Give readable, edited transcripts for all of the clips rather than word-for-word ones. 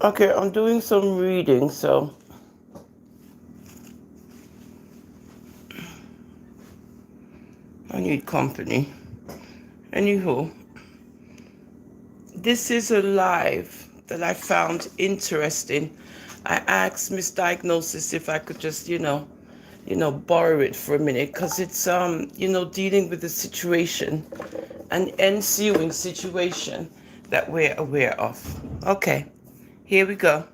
Okay, I'm doing some reading, so I need company. Anywho, this is a live that I found interesting. I asked Miss Diagnosis if I could just, borrow it for a minute, because it's dealing with the situation, an ensuing situation that we're aware of. Okay, here we go.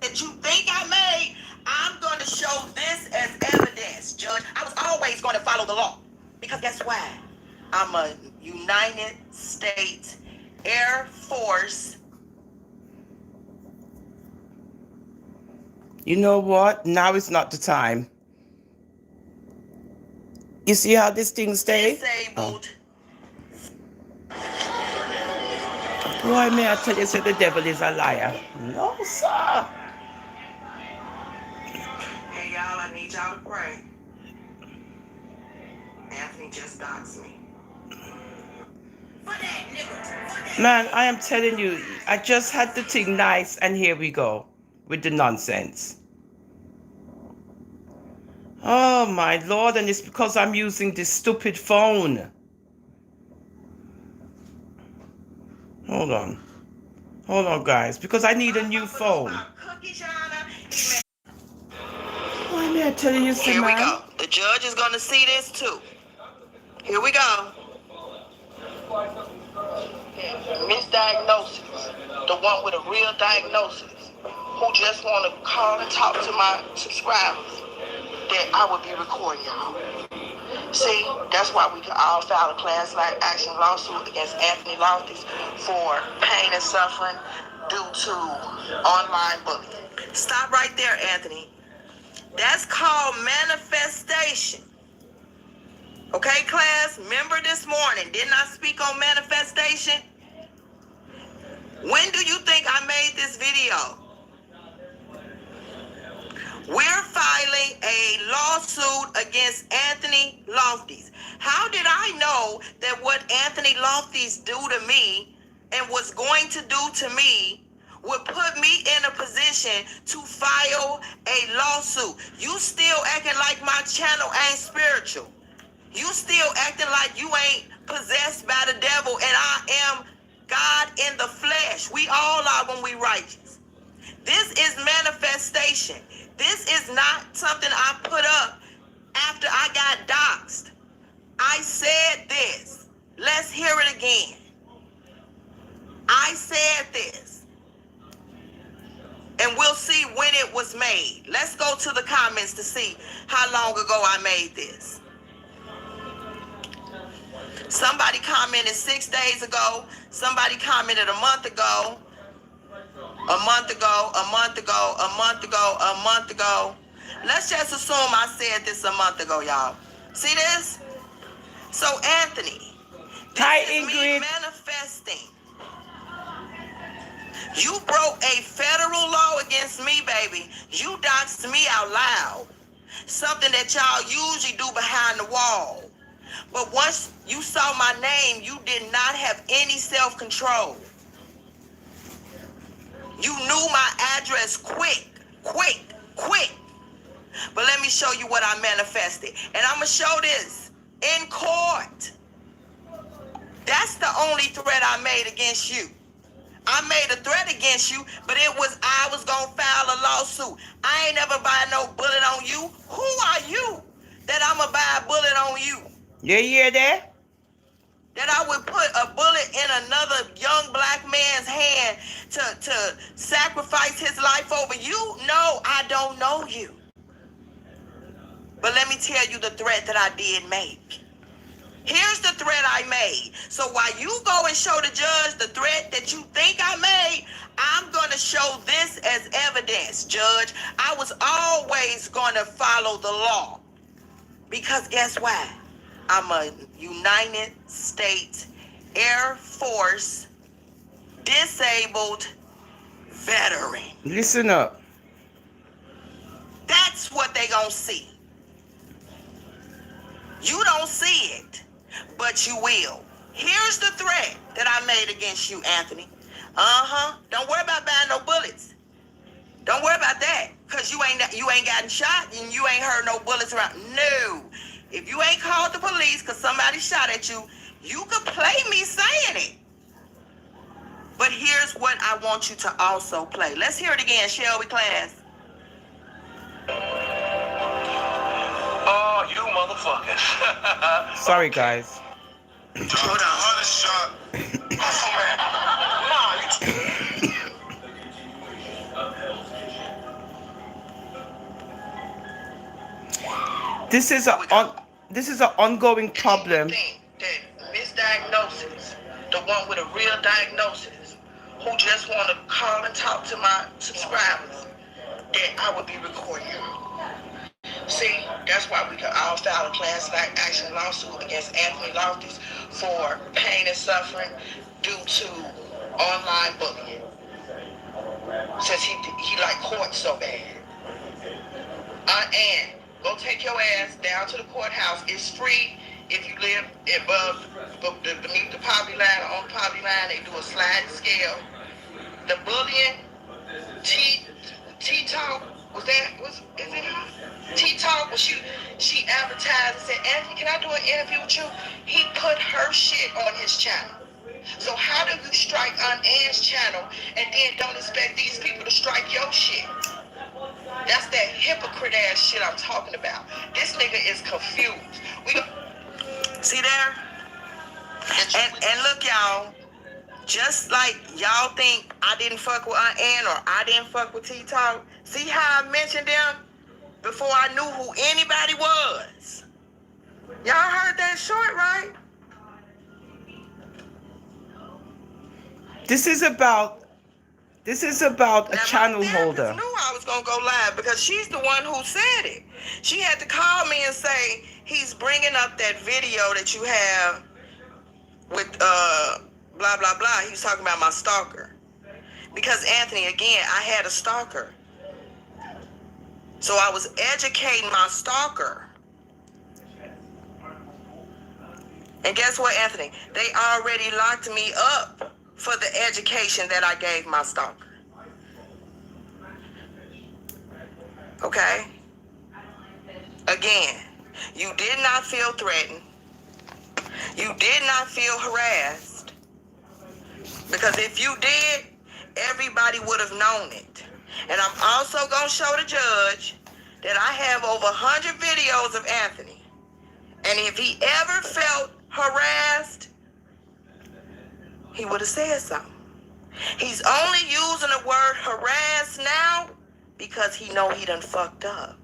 That you think I made, I'm going to show this as evidence, Judge. I was always going to follow the law. Because guess why? I'm a United States Air Force. You know what? Now is not the time. You see how this thing stays? Disabled. Boy, may I tell you, say the devil is a liar. No, sir. Hey, y'all, I need y'all to pray. Anthony just doxed me. Man, I am telling you, I just had the thing nice, and here we go with the nonsense. Oh my Lord, and it's because I'm using this stupid phone. Hold on. Hold on, guys, because I need a new phone. Why am I telling you, here we go. The judge is going to see this too. Here we go. Misdiagnosis, the one with a real diagnosis, who just want to call and talk to my subscribers, that I would be recording y'all. See, that's why we can all file a class action lawsuit against Anthony Loftus for pain and suffering due to online bullying. Stop right there, Anthony. That's called manifestation. Okay, class? Remember this morning, didn't I speak on manifestation? When do you think I made this video? We're filing a lawsuit against Anthony Loftus. How did I know that what Anthony Loftus do to me and was going to do to me would put me in a position to file a lawsuit? You still acting like my channel ain't spiritual. You still acting like you ain't possessed by the devil, and I am God in the flesh. We all are when we righteous. This is manifestation. This is not something I put up after I got doxxed. I said this. Let's hear it again. I said this. And we'll see when it was made. Let's go to the comments to see how long ago I made this. Somebody commented 6 days ago. Somebody commented a month ago. A month ago, a month ago, a month ago, a month ago. Let's just assume I said this a month ago, y'all. See this? So, Anthony, this is me manifesting. You broke a federal law against me, baby. You doxed me out loud. Something that y'all usually do behind the wall. But once you saw my name, you did not have any self-control. You knew my address quick. But let me show you what I manifested. And I'm going to show this in court. That's the only threat I made against you. I made a threat against you, but I was going to file a lawsuit. I ain't never buy no bullet on you. Who are you that I'm going to buy a bullet on you? You hear that? That I would put a bullet in another young black man's hand to sacrifice his life over you? No, I don't know you. But let me tell you the threat that I did make. Here's the threat I made. So while you go and show the judge the threat that you think I made, I'm going to show this as evidence, Judge. I was always going to follow the law. Because guess why? I'm a United States Air Force disabled veteran. Listen up. That's what they gonna see. You don't see it, but you will. Here's the threat that I made against you, Anthony. Don't worry about buying no bullets. Don't worry about that, cause you ain't gotten shot and you ain't heard no bullets around. No, if you ain't called the police cause somebody shot at you, you could play me saying it. But here's what I want you to also play. Let's hear it again, shall we, class? Oh, you motherfuckers! Sorry, guys. Hold on. Shot. Oh, man. This is an ongoing problem. That misdiagnosis, the one with a real diagnosis, who just want to call and talk to my subscribers, that I would be recording you. See, that's why we can all file a class action lawsuit against Anthony Loftus for pain and suffering due to online bullying. Since he like court so bad. And go take your ass down to the courthouse. It's free if you live beneath the poverty line or on the poverty line. They do a sliding scale. The bullying, T-Talk, is it her? T-Talk, when she advertised and said, Anthony, can I do an interview with you? He put her shit on his channel. So how do you strike on Ann's channel and then don't expect these people to strike your shit? That's that hypocrite ass shit I'm talking about. This nigga is confused. See there? And look, y'all, just like y'all think I didn't fuck with Aunt Ann or I didn't fuck with T-Talk, see how I mentioned them before I knew who anybody was? Y'all heard that short, right? This is about a channel holder. I knew I was gonna go live because she's the one who said it. She had to call me and say he's bringing up that video that you have with blah blah blah. He was talking about my stalker because Anthony, again, I had a stalker, so I was educating my stalker. And guess what, Anthony? They already locked me up for the education that I gave my stalker. Okay? Again, you did not feel threatened. You did not feel harassed. Because if you did, everybody would have known it. And I'm also going to show the judge that I have over 100 videos of Anthony. And if he ever felt harassed, he would have said something. He's only using the word harass now because he know he done fucked up.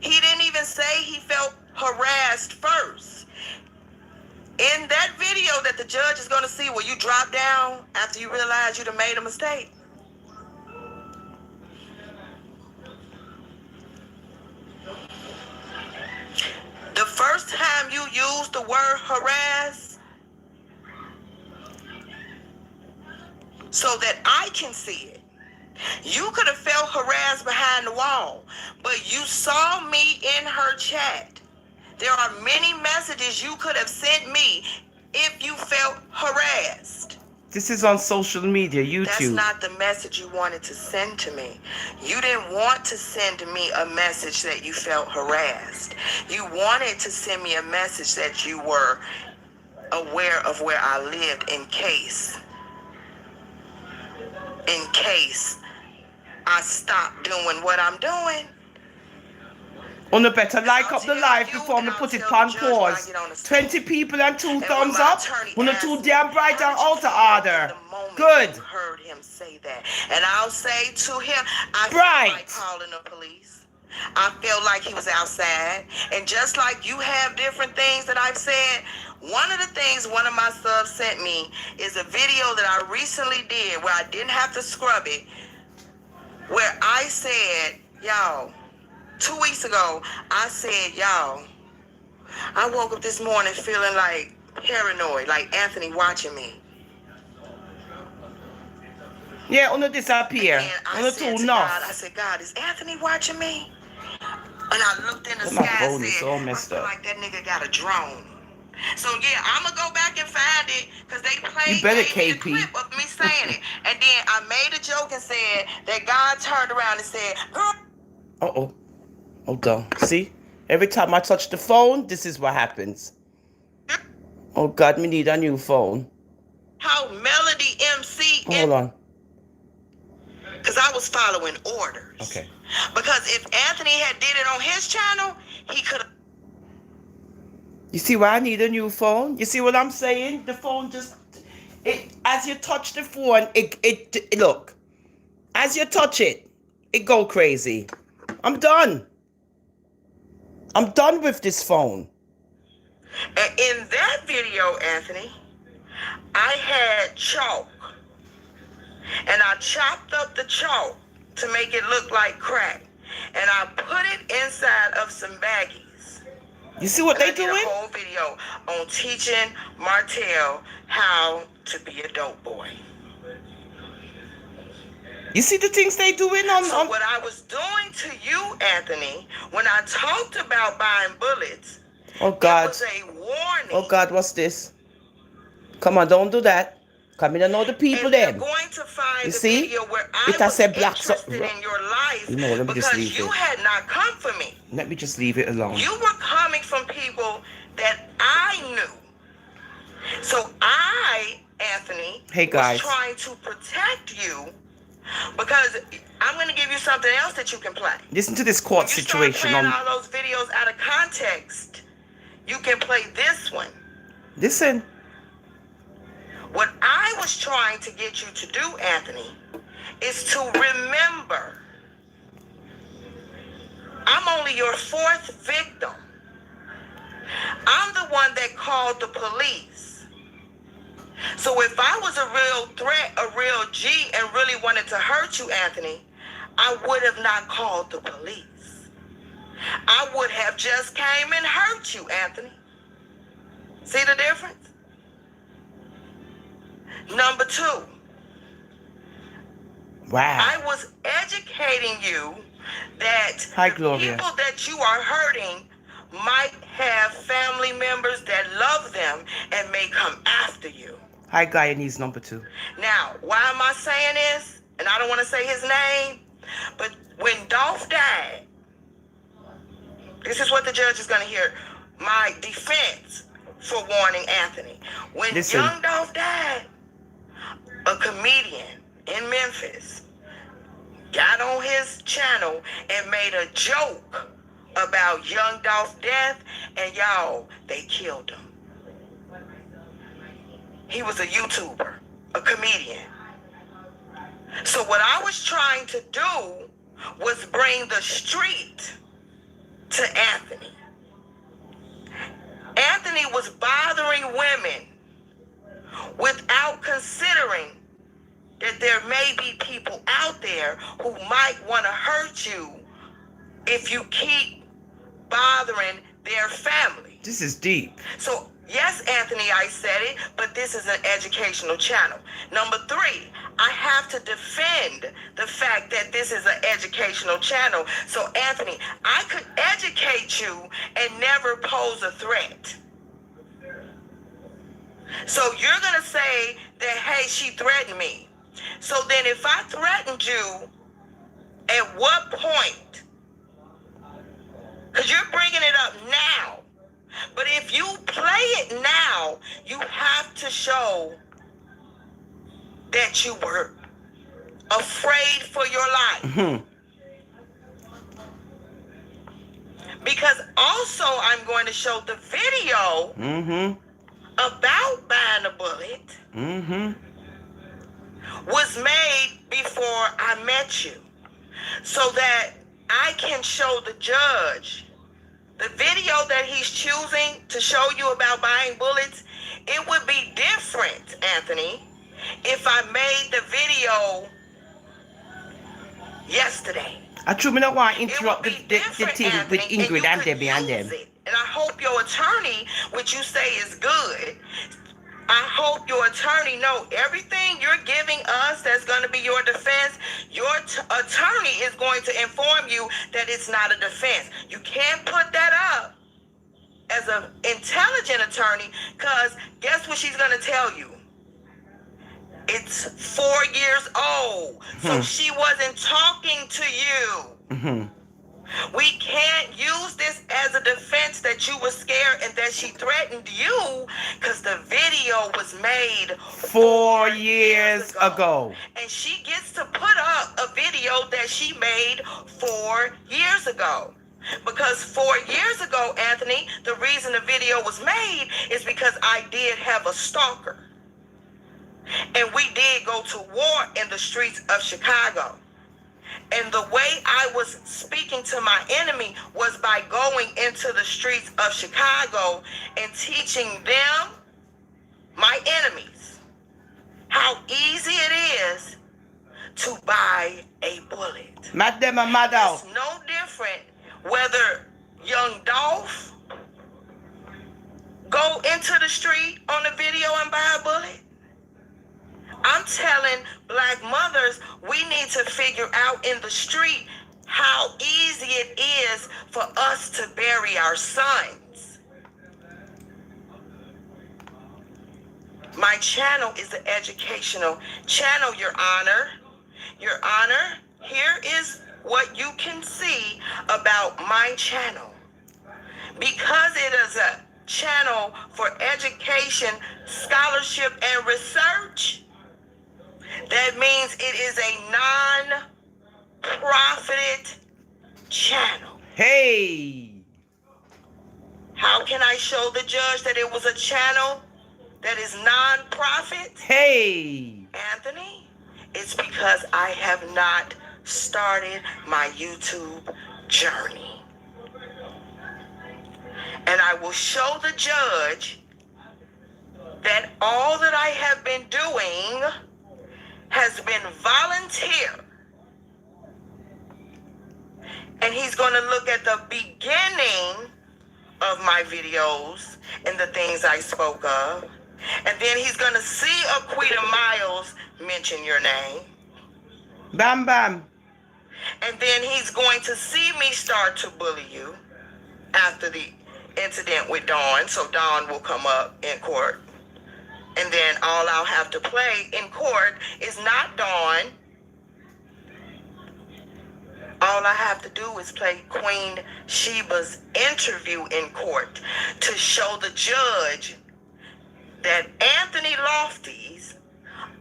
He didn't even say he felt harassed first. In that video that the judge is going to see where you drop down after you realize you done made a mistake, the first time you used the word harass, so that I can see it, you could have felt harassed behind the wall, but you saw me in her chat. There are many messages you could have sent me if you felt harassed. This is on social media, YouTube. That's not the message you wanted to send to me. You didn't want to send me a message that you felt harassed. You wanted to send me a message that you were aware of where I lived in case I stop doing what I'm doing. On the better like up the live before I'm put it on pause. 20 people and 2 thumbs up. On the 2 damn bright and altar order. Good. Heard him say that, and I'll say to him, I Bright. feel like calling the police. I feel like he was outside, and just like you have different things that I've said, one of the things one of my subs sent me is a video that I recently did where I didn't have to scrub it, where I said, y'all, 2 weeks ago, I said, y'all, I woke up this morning feeling like paranoid, like Anthony watching me. Yeah, on the disappear. On the 2 north. I said, God, is Anthony watching me? And I looked in the My sky phone and is said, all messed I feel up. like that nigga got a drone. So yeah, I'm gonna go back and find it because they played You better, gave me the KP. clip of me saying it. And then I made a joke and said that God turned around and said, girl. Uh-oh. Hold on. See? Every time I touch the phone, this is what happens. Oh, God, me need a new phone. How Melody MC. Hold on. Because I was following orders. Okay. Because if Anthony had did it on his channel, he could have. You see why I need a new phone? You see what I'm saying? The phone just... as you touch the phone, it look. As you touch it, it go crazy. I'm done. I'm done with this phone. And in that video, Anthony, I had chalk. And I chopped up the chalk to make it look like crack. And I put it inside of some baggies. You see what they doing? I did a whole video on teaching Martell how to be a dope boy. You see the things they doing on... So what I was doing to you, Anthony, when I talked about buying bullets, oh, God. it was a warning. Oh, God, what's this? Come on, don't do that. Come in and know the people and then. You're going to find you the see? video where I it has was said black interested in your life let me just because leave you it. had not come for me. Let me just leave it alone. You were coming from people that I knew. So I, Anthony, hey guys, was trying to protect you because I'm going to give you something else that you can play. Listen to this court situation. When you start playing all those videos out of context, you can play this one. Listen. What I was trying to get you to do, Anthony, is to remember I'm only your fourth victim. I'm the one that called the police. So if I was a real threat, a real G, and really wanted to hurt you, Anthony, I would have not called the police. I would have just came and hurt you, Anthony. See the difference? Number two. Wow. I was educating you that Hi, the Gloria. people that you are hurting might have family members that love them and may come after you. Hi, Guyanese number 2. Now, why am I saying this? And I don't want to say his name, but when Dolph died, this is what the judge is going to hear. My defense for warning Anthony. When Listen. young Dolph died, a comedian in Memphis got on his channel and made a joke about young Dolph's death, and y'all, they killed him. He was a YouTuber, a comedian. So what I was trying to do was bring the street to Anthony. Anthony was bothering women without considering that there may be people out there who might want to hurt you if you keep bothering their family. This is deep. So, yes, Anthony, I said it, but this is an educational channel. Number 3, I have to defend the fact that this is an educational channel. So, Anthony, I could educate you and never pose a threat. So you're going to say that, hey, she threatened me. So then if I threatened you, at what point? Because you're bringing it up now. But if you play it now, you have to show that you were afraid for your life. Mm-hmm. Because also I'm going to show the video about buying a bullet was made before I met you. So that I can show the judge the video that he's choosing to show you about buying bullets. It would be different, Anthony, if I made the video yesterday. I truly don't want to interrupt the thing with Ingrid and Debbie and them. And I hope your attorney, which you say is good, I hope your attorney know everything you're giving us that's going to be your defense. Your attorney is going to inform you that it's not a defense. You can't put that up as an intelligent attorney, because guess what she's going to tell you? It's 4 years old. So she wasn't talking to you. We can't use this as a defense that you were scared and that she threatened you, because the video was made 4 years ago. And she gets to put up a video that she made 4 years ago. Because 4 years ago, Anthony, the reason the video was made is because I did have a stalker. And we did go to war in the streets of Chicago. And the way I was speaking to my enemy was by going into the streets of Chicago and teaching them, my enemies, how easy it is to buy a bullet. Mad them and mad out. It's no different whether young Dolph go into the street on the video and buy a bullet. I'm telling black mothers, we need to figure out in the street how easy it is for us to bury our sons. My channel is an educational channel, Your Honor. Your Honor, here is what you can see about my channel. Because it is a channel for education, scholarship, and research, that means it is a non-profit channel. Hey! How can I show the judge that it was a channel that is non-profit? Hey! Anthony, it's because I have not started my YouTube journey. And I will show the judge that all that I have been doing has been volunteer. And he's going to look at the beginning of my videos and the things I spoke of. And then he's going to see Aquita Miles mention your name. Bam bam. And then he's going to see me start to bully you after the incident with Dawn. So Dawn will come up in court. And then all I'll have to play in court is not Dawn. All I have to do is play Queen Sheba's interview in court to show the judge that Anthony Lofty's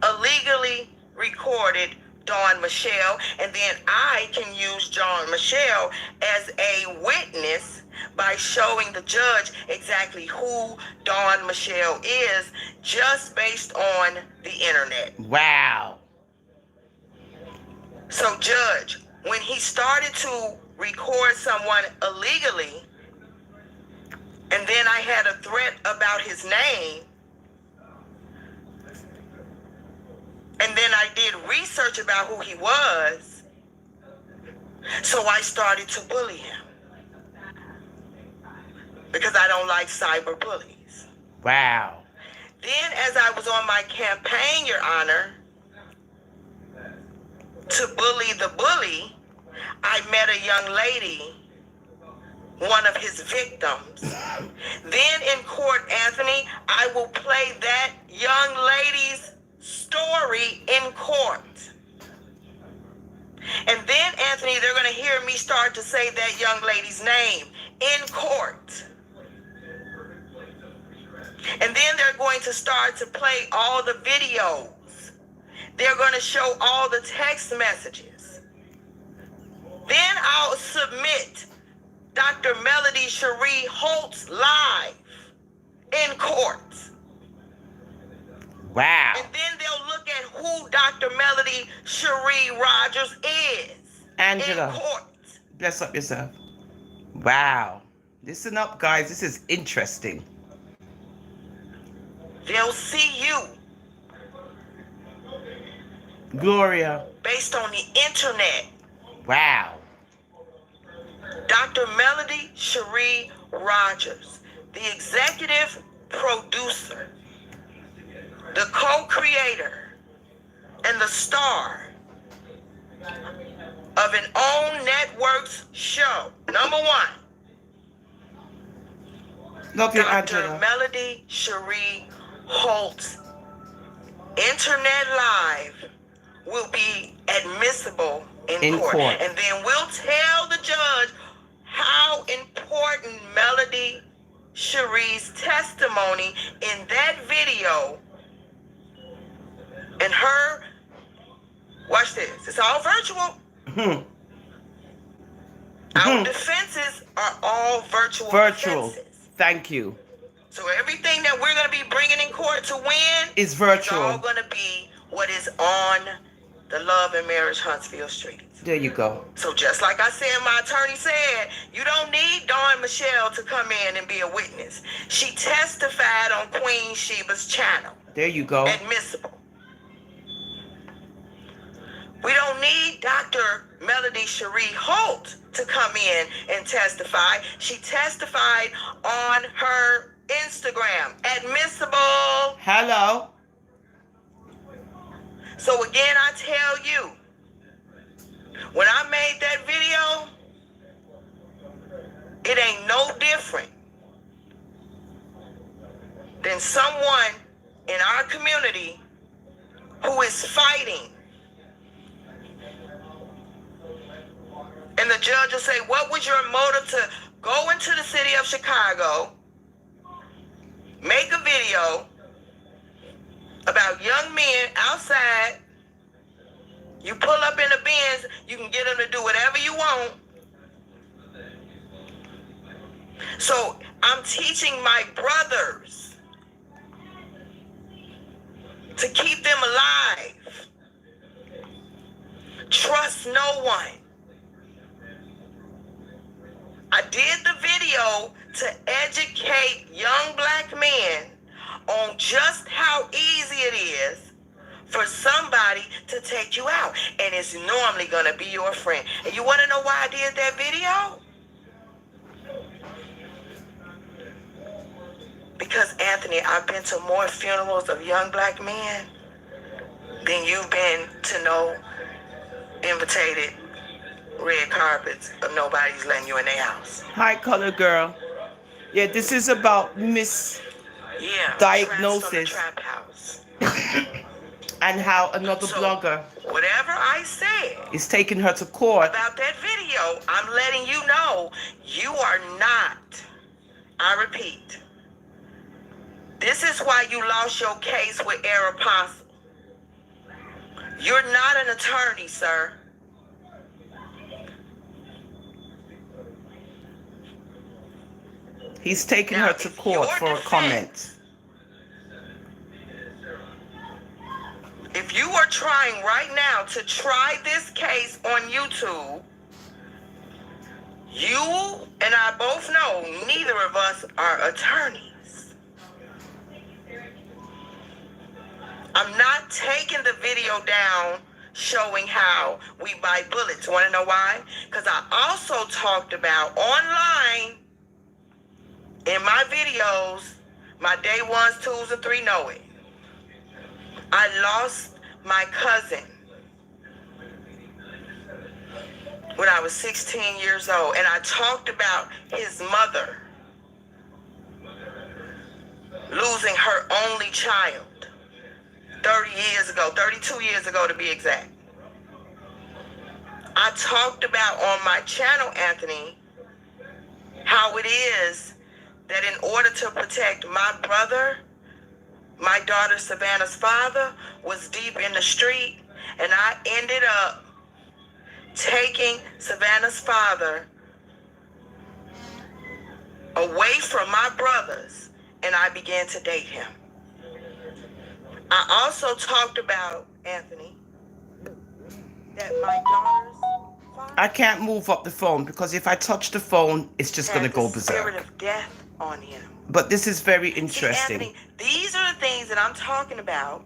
illegally recorded Dawn Michelle, and then I can use Dawn Michelle as a witness by showing the judge exactly who Dawn Michelle is just based on the internet. Wow. So, Judge, when he started to record someone illegally, and then I had a threat about his name, and then I did research about who he was, so I started to bully him. Because I don't like cyber bullies. Wow. Then as I was on my campaign, Your Honor, to bully the bully, I met a young lady, one of his victims. Then in court, Anthony, I will play that young lady's story in court. And then, Anthony, they're going to hear me start to say that young lady's name in court. And then they're going to start to play all the videos. They're going to show all the text messages. Then I'll submit Dr. Melody Cherie Holtz live in court. Wow. And then they'll look at who Dr. Melody Cherie Rogers is. Angela. In court. Bless up yourself. Wow. Listen up, guys. This is interesting. They'll see you Gloria. based on the internet. Wow. Dr. Melody Cherie Rogers, the executive producer, the co-creator, and the star of an OWN Networks show. Number one, Love you, Dr. Angela. Melody Cherie Holtz internet live will be admissible in court. And then we'll tell the judge how important Melody Cherie's testimony in that video and her, watch this, it's all virtual. Our defenses are all virtual defenses. Thank you. So everything that we're going to be bringing in court to win is virtual. It's all going to be what is on the Love and Marriage Huntsville Street. There you go. So just like I said, my attorney said, you don't need Dawn Michelle to come in and be a witness. She testified on Queen Sheba's channel. There you go. Admissible. We don't need Dr. Melody Cherie Holt to come in and testify. She testified on her Instagram. Admissible. Hello. So again, I tell you, when I made that video, it ain't no different than someone in our community who is fighting. And the judge will say, what was your motive to go into the city of Chicago, make a video about young men outside? You pull up in a Benz, you can get them to do whatever you want. So I'm teaching my brothers to keep them alive. Trust no one. I did the video to educate young black men on just how easy it is for somebody to take you out. And it's normally going to be your friend. And you want to know why I did that video? Because, Anthony, I've been to more funerals of young black men than you've been to no invitated red carpets of nobody's letting you in their house. Hi, color girl. Yeah, this is about Mz Diagnosis. Trap house. And how another blogger, whatever I said, is taking her to court about that video, I'm letting you know you are not. I repeat, this is why you lost your case with Air Apostle. You're not an attorney, sir. He's taking her to court for a comment. If you are trying right now to try this case on YouTube, you and I both know neither of us are attorneys. I'm not taking the video down showing how we buy bullets. Want to know why? Because I also talked about online in my videos, my day 1s, 2s, and 3 know it. I lost my cousin when I was 16 years old, and I talked about his mother losing her only child 30 years ago, 32 years ago to be exact. I talked about on my channel, Anthony, how it is that in order to protect my brother, my daughter Savannah's father was deep in the street, and I ended up taking Savannah's father away from my brothers, and I began to date him. I also talked about, Anthony, that my daughter's father, I can't move up the phone because if I touch the phone, it's just going to go the spirit berserk. of death on him. But this is very interesting. See, Anthony, these are the things that I'm talking about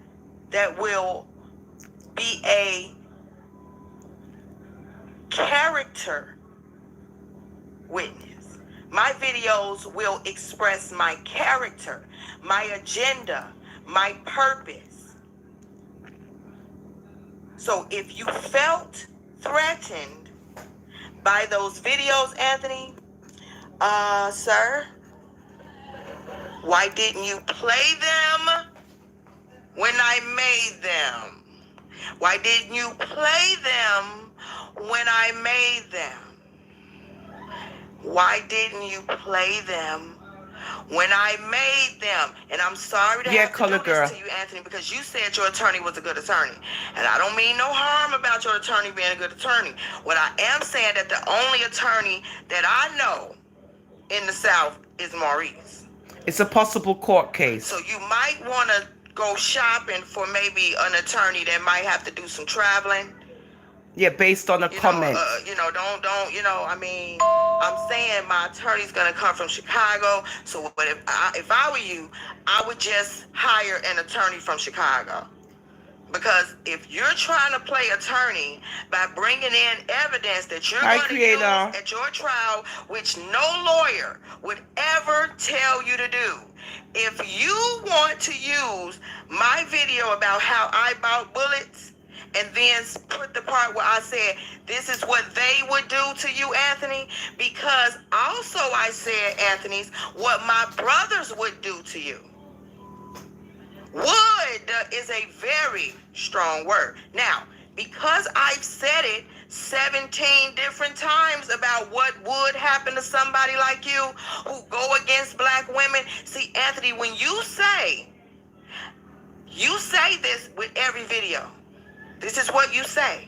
that will be a character witness. My videos will express my character, my agenda, my purpose. So if you felt threatened by those videos, Anthony, sir, why didn't you play them when I made them? Why didn't you play them when I made them? Why didn't you play them when I made them? And I'm sorry to Yeah, have to color do girl. this to you, Anthony, because you said your attorney was a good attorney. And I don't mean no harm about your attorney being a good attorney. What I am saying that the only attorney that I know in the South is Maurice. It's a possible court case. So you might want to go shopping for maybe an attorney that might have to do some traveling. Yeah, based on a comment. I mean, I'm saying my attorney's gonna come from Chicago. So, but if I were you, I would just hire an attorney from Chicago. Because if you're trying to play attorney by bringing in evidence that you're going to use at your trial, which no lawyer would ever tell you to do, if you want to use my video about how I bought bullets and then put the part where I said, this is what they would do to you, Anthony, because also I said, Anthony's, what my brothers would do to you. Would is a very strong word. Now, because I've said it 17 different times about what would happen to somebody like you who go against black women. See, Anthony, when you say this with every video. This is what you say.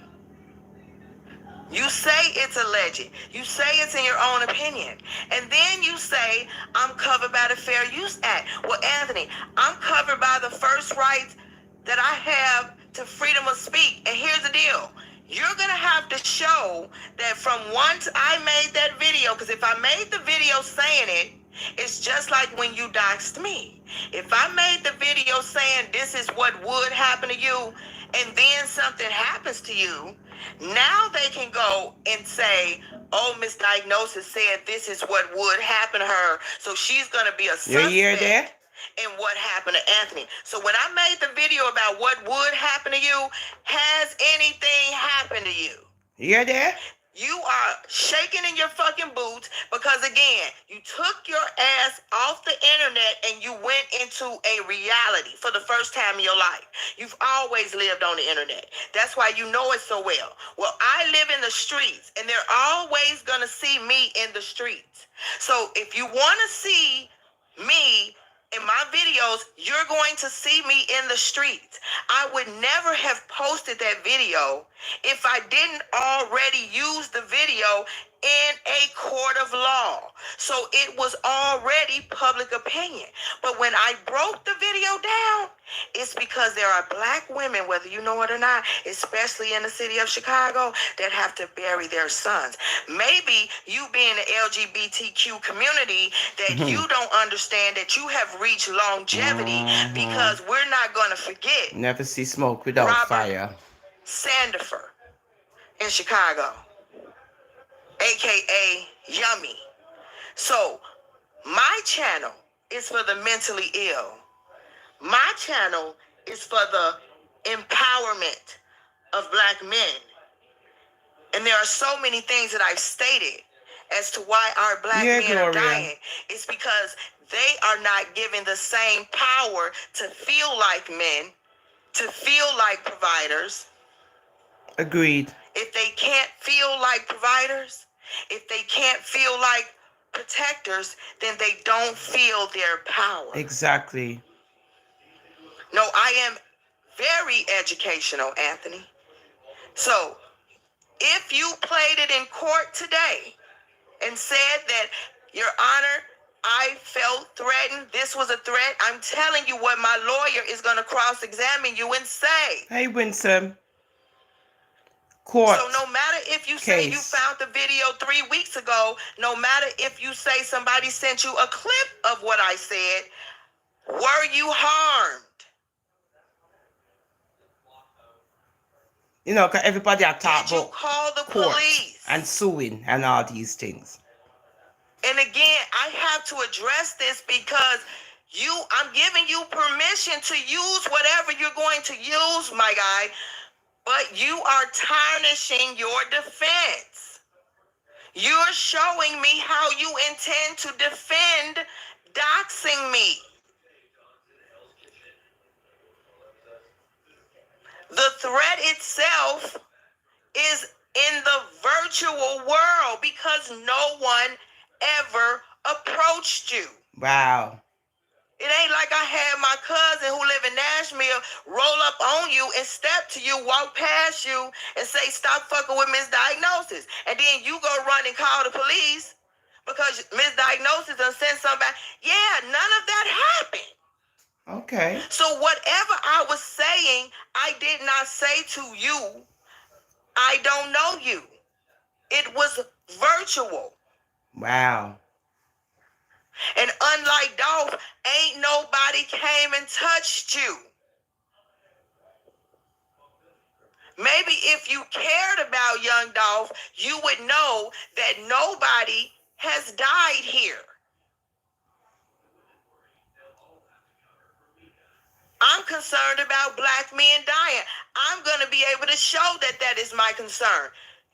You say it's alleged. You say it's in your own opinion. And then you say, I'm covered by the Fair Use Act. Well, Anthony, I'm covered by the first rights that I have to freedom of speech. And here's the deal. You're going to have to show that from once I made that video, because if I made the video saying it, it's just like when you doxed me. If I made the video saying this is what would happen to you, and then something happens to you, now they can go and say, oh, Mz Diagnosis said this is what would happen to her, so she's going to be a suspect in what happened to Anthony. So when I made the video about what would happen to you, has anything happened to you? You hear that? You are shaking in your fucking boots because, again, you took your ass off the internet and you went into a reality for the first time in your life. You've always lived on the internet. That's why you know it so well. Well, I live in the streets, and they're always going to see me in the streets. So if you want to see me in my videos, you're going to see me in the streets. I would never have posted that video if I didn't already use the video in a court of law. So it was already public opinion. But when I broke the video down, it's because there are black women, whether you know it or not, especially in the city of Chicago, that have to bury their sons. Maybe you being the LGBTQ community, that you don't understand that you have reached longevity, because we're not going to forget. Never see smoke without Robert fire. Sandifer in Chicago, aka Yummy. So my channel is for the mentally ill. My channel is for the empowerment of black men. And there are so many things that I've stated as to why our black men are dying. It's because they are not given the same power to feel like men, to feel like providers. Agreed. If they can't feel like providers, if they can't feel like protectors, then they don't feel their power. Exactly. No, I am very educational, Anthony. So, if you played it in court today and said that, Your Honor, I felt threatened, this was a threat, I'm telling you what my lawyer is going to cross-examine you and say. Hey, Winsome. Court. So no matter if you say you found the video 3 weeks ago, no matter if you say somebody sent you a clip of what I said, were you harmed? You know, because everybody are talking about call the court police and suing and all these things. And again, I have to address this because I'm giving you permission to use whatever you're going to use, my guy. But you are tarnishing your defense. You're showing me how you intend to defend doxing me. The threat itself is in the virtual world because no one ever approached you. Wow. It ain't like I had my cousin who live in Nashville roll up on you and step to you, walk past you, and say, stop fucking with Mz Diagnosis. And then you go run and call the police because Mz Diagnosis done sent somebody. Yeah, none of that happened. Okay. So whatever I was saying, I did not say to you, I don't know you. It was virtual. Wow. And unlike Dolph, ain't nobody came and touched you. Maybe if you cared about young Dolph, you would know that nobody has died here. I'm concerned about black men dying. I'm going to be able to show that that is my concern.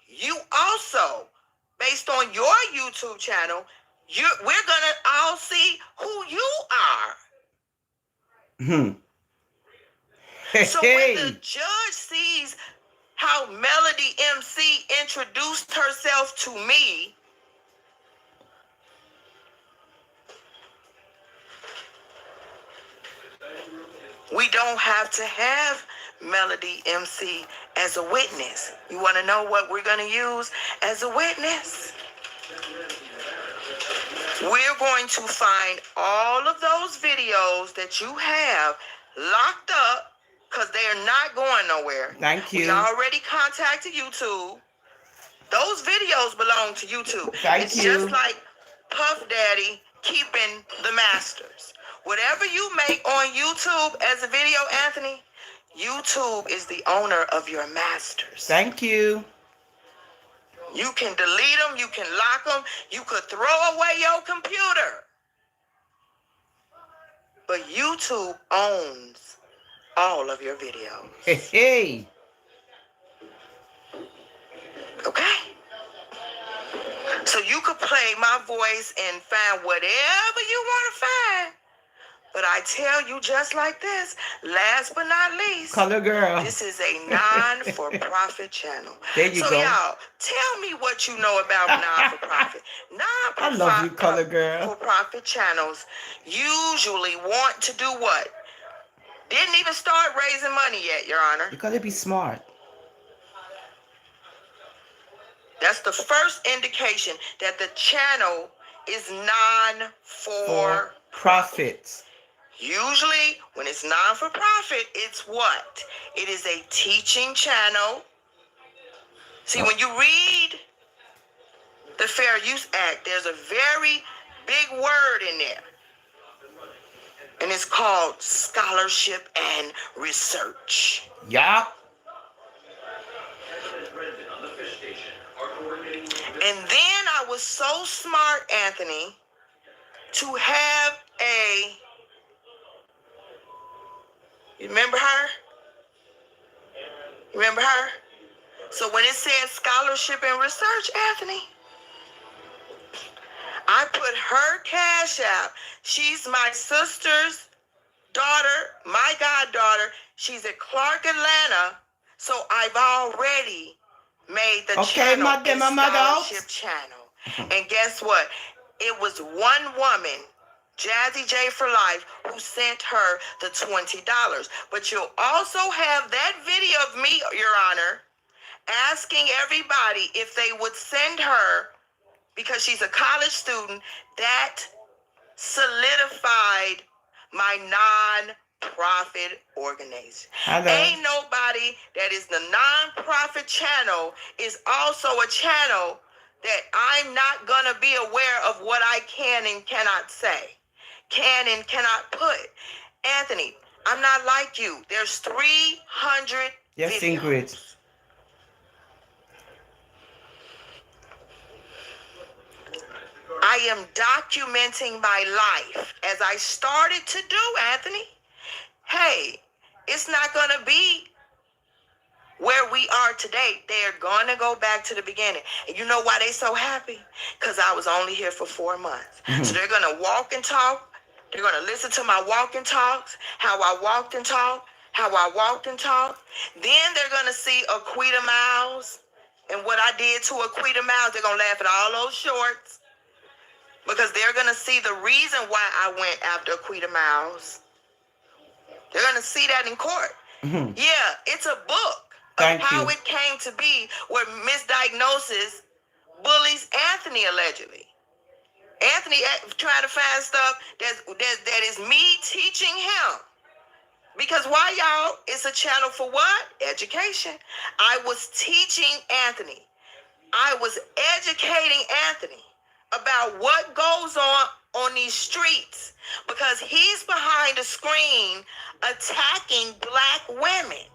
You also, based on your YouTube channel, we're going to all see who you are. So when the judge sees how Melody MC introduced herself to me, we don't have to have Melody MC as a witness. You want to know what we're going to use as a witness? We're going to find all of those videos that you have locked up because they're not going nowhere. Thank you. We already contacted YouTube. Those videos belong to YouTube. Thank you. Just like Puff Daddy keeping the masters. Whatever you make on YouTube as a video, Anthony, YouTube is the owner of your masters. Thank you. You can delete them. You can lock them. You could throw away your computer. But YouTube owns all of your videos. Hey. Okay? So you could play my voice and find whatever you want to find. But I tell you just like this, last but not least, Color girl. this is a non-for-profit channel. There you so go. y'all, tell me what you know about non-for-profit. I love you, color girl. Non-for-profit channels usually want to do what? Didn't even start raising money yet, Your Honor. You gotta be smart. That's the first indication that the channel is non-for profit. Usually, when it's non-for-profit, it's what? It is a teaching channel. See, when you read the Fair Use Act, there's a very big word in there. And it's called scholarship and research. Yeah. And then I was so smart, Anthony, to have a... You remember her? Remember her? So when it said scholarship and research, Anthony, I put her cash out. She's my sister's daughter, my goddaughter. She's at Clark, Atlanta. So I've already made the channel a scholarship channel. And guess what? It was one woman, Jazzy J for Life, who sent her the $20. But you'll also have that video of me, Your Honor, asking everybody if they would send her, because she's a college student, that solidified my non-profit organization. Ain't nobody that is the non-profit channel is also a channel that I'm not going to be aware of what I can and cannot say, can and cannot put. Anthony, I'm not like you. There's 300 yes, videos. Ingrid. I am documenting my life as I started to do, Anthony. Hey, it's not going to be where we are today. They're going to go back to the beginning. And you know why they so happy? Because I was only here for 4 months. Mm-hmm. So they're going to walk and talk. They're going to listen to my walk and talks, how I walked and talked. how I walked and talked. Then they're going to see Aquita Miles and what I did to Aquita Miles. They're going to laugh at all those shorts because they're going to see the reason why I went after Aquita Miles. They're going to see that in court. Mhm. Yeah, it's a book of Thank how you. it came to be where Mz Diagnosis bullies Anthony allegedly. Anthony trying to find stuff that is me teaching him. Because why, y'all? It's a channel for what? Education. I was teaching Anthony. I was educating Anthony about what goes on these streets because he's behind a screen attacking black women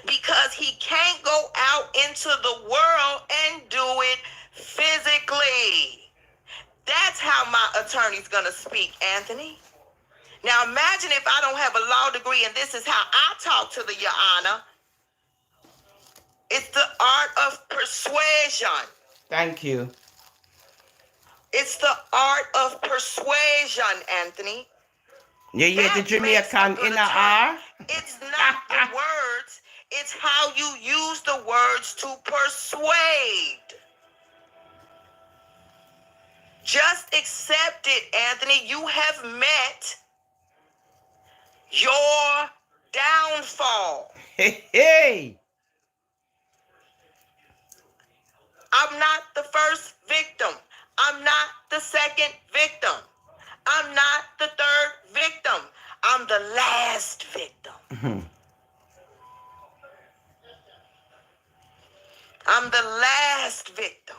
because he can't go out into the world and do it physically. That's how my attorney's gonna speak, Anthony. Now imagine if I don't have a law degree and this is how I talk to the Your Honor. It's the art of persuasion. Thank you. It's the art of persuasion, Anthony. Yeah, the That makes a Jamaican good in a attorney. R. It's not the words, it's how you use the words to persuade. Just accept it, Anthony. You have met your downfall. Hey. I'm not the first victim. I'm not the second victim. I'm not the third victim. I'm the last victim. Mhm. I'm the last victim.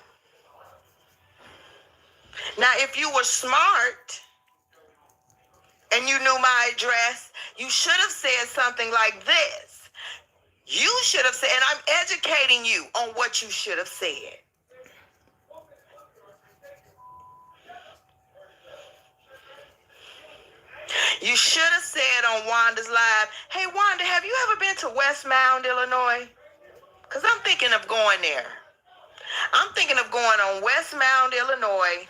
Now, if you were smart and you knew my address, you should have said something like this. You should have said, and I'm educating you on what you should have said. You should have said on Wanda's live, hey, Wanda, have you ever been to Westmound, Illinois? Because I'm thinking of going there. I'm thinking of going on Westmound, Illinois.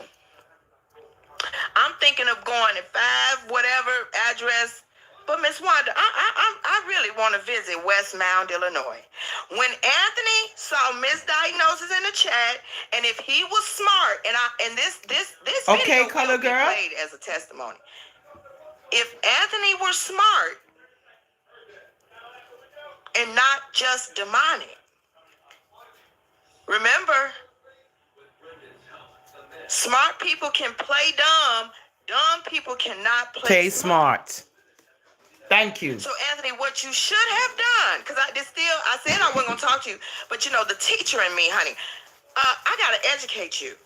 I'm thinking of going at 5 whatever address. But Miss Wanda, I really want to visit Westmound, Illinois. When Anthony saw misdiagnosis in the chat, and if he was smart, and this Okay, video color will be girl. played as a testimony. If Anthony were smart and not just demonic, remember, smart people can play dumb. Dumb people cannot play Smart. Thank you. So, Anthony, what you should have done, because I said I wasn't going to talk to you, but you know, the teacher in me, honey, I got to educate you.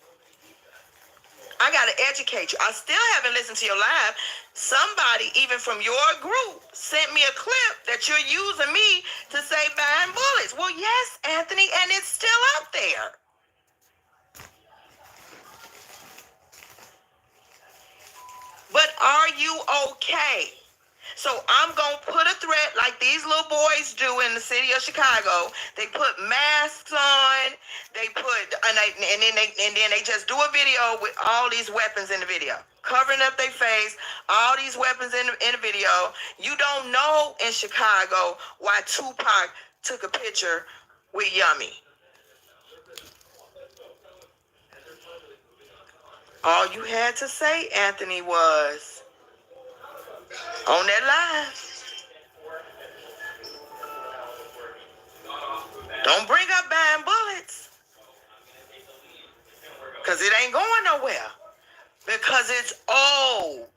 I got to educate you. I still haven't listened to your live. Somebody, even from your group, sent me a clip that you're using me to say buying bullets. Well, yes, Anthony, and it's still out there. But are you okay? So I'm going to put a threat like these little boys do in the city of Chicago. They put masks on. They put, and then they just do a video with all these weapons in the video. Covering up their face, all these weapons in the video. You don't know in Chicago why Tupac took a picture with Yummy. All you had to say, Anthony, was on that live, don't bring up buying bullets, because it ain't going nowhere, because it's old.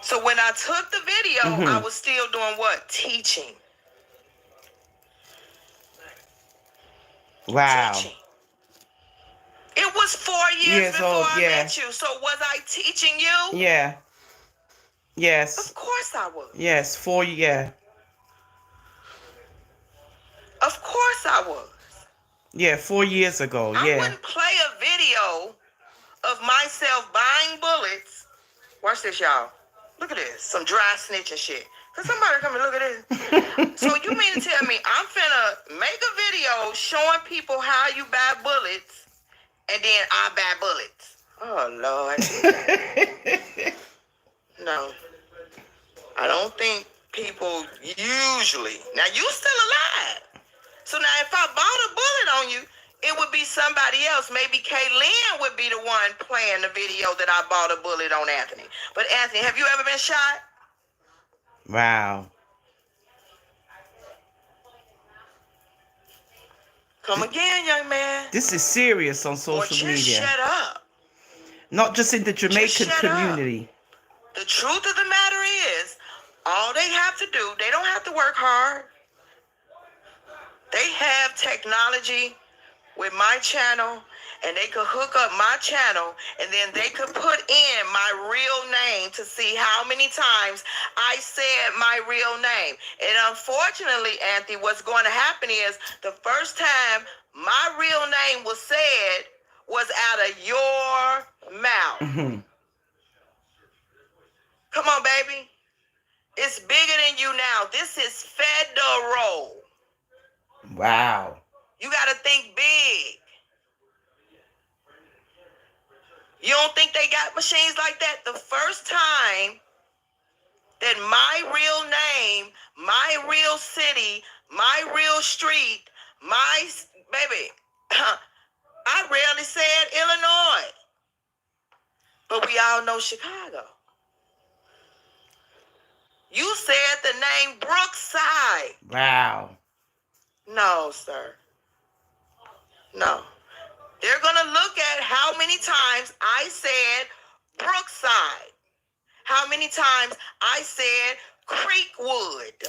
So when I took the video, I was still doing what? Teaching. Wow. Teaching. It was 4 years before I met you. So was I teaching you? Yeah. Yes. Of course I was. Yes, 4 years. Of course I was. Yeah, 4 years ago. I Yeah. wouldn't play a video of myself buying bullets. Watch this, y'all. Look at this. Some dry snitching shit. Cause somebody come and look at this. So you mean to tell me I'm finna make a video showing people how you buy bullets, and then I buy bullets? Oh Lord. No. I don't think people usually. Now you still alive. So now if I bought a bullet on you, it would be somebody else. Maybe Kaylin would be the one playing the video that I bought a bullet on Anthony. But Anthony, have you ever been shot? Wow. Come again, young man. This is serious on social Or just media. shut up. Not just in the Jamaican shut community. The truth of the matter is, all they have to do, they don't have to work hard. They have technology with my channel, and they could hook up my channel, and then they could put in my real name to see how many times I said my real name. And unfortunately, Anthony, what's going to happen is the first time my real name was said was out of your mouth. Mm-hmm. Come on, baby. It's bigger than you now. This is federal. Wow. You got to think big. You don't think they got machines like that? The first time that my real name, my real city, my real street, my baby, I rarely said Illinois. But we all know Chicago. You said the name Brookside. Wow. No, sir. No. They're going to look at how many times I said Brookside. How many times I said Creekwood.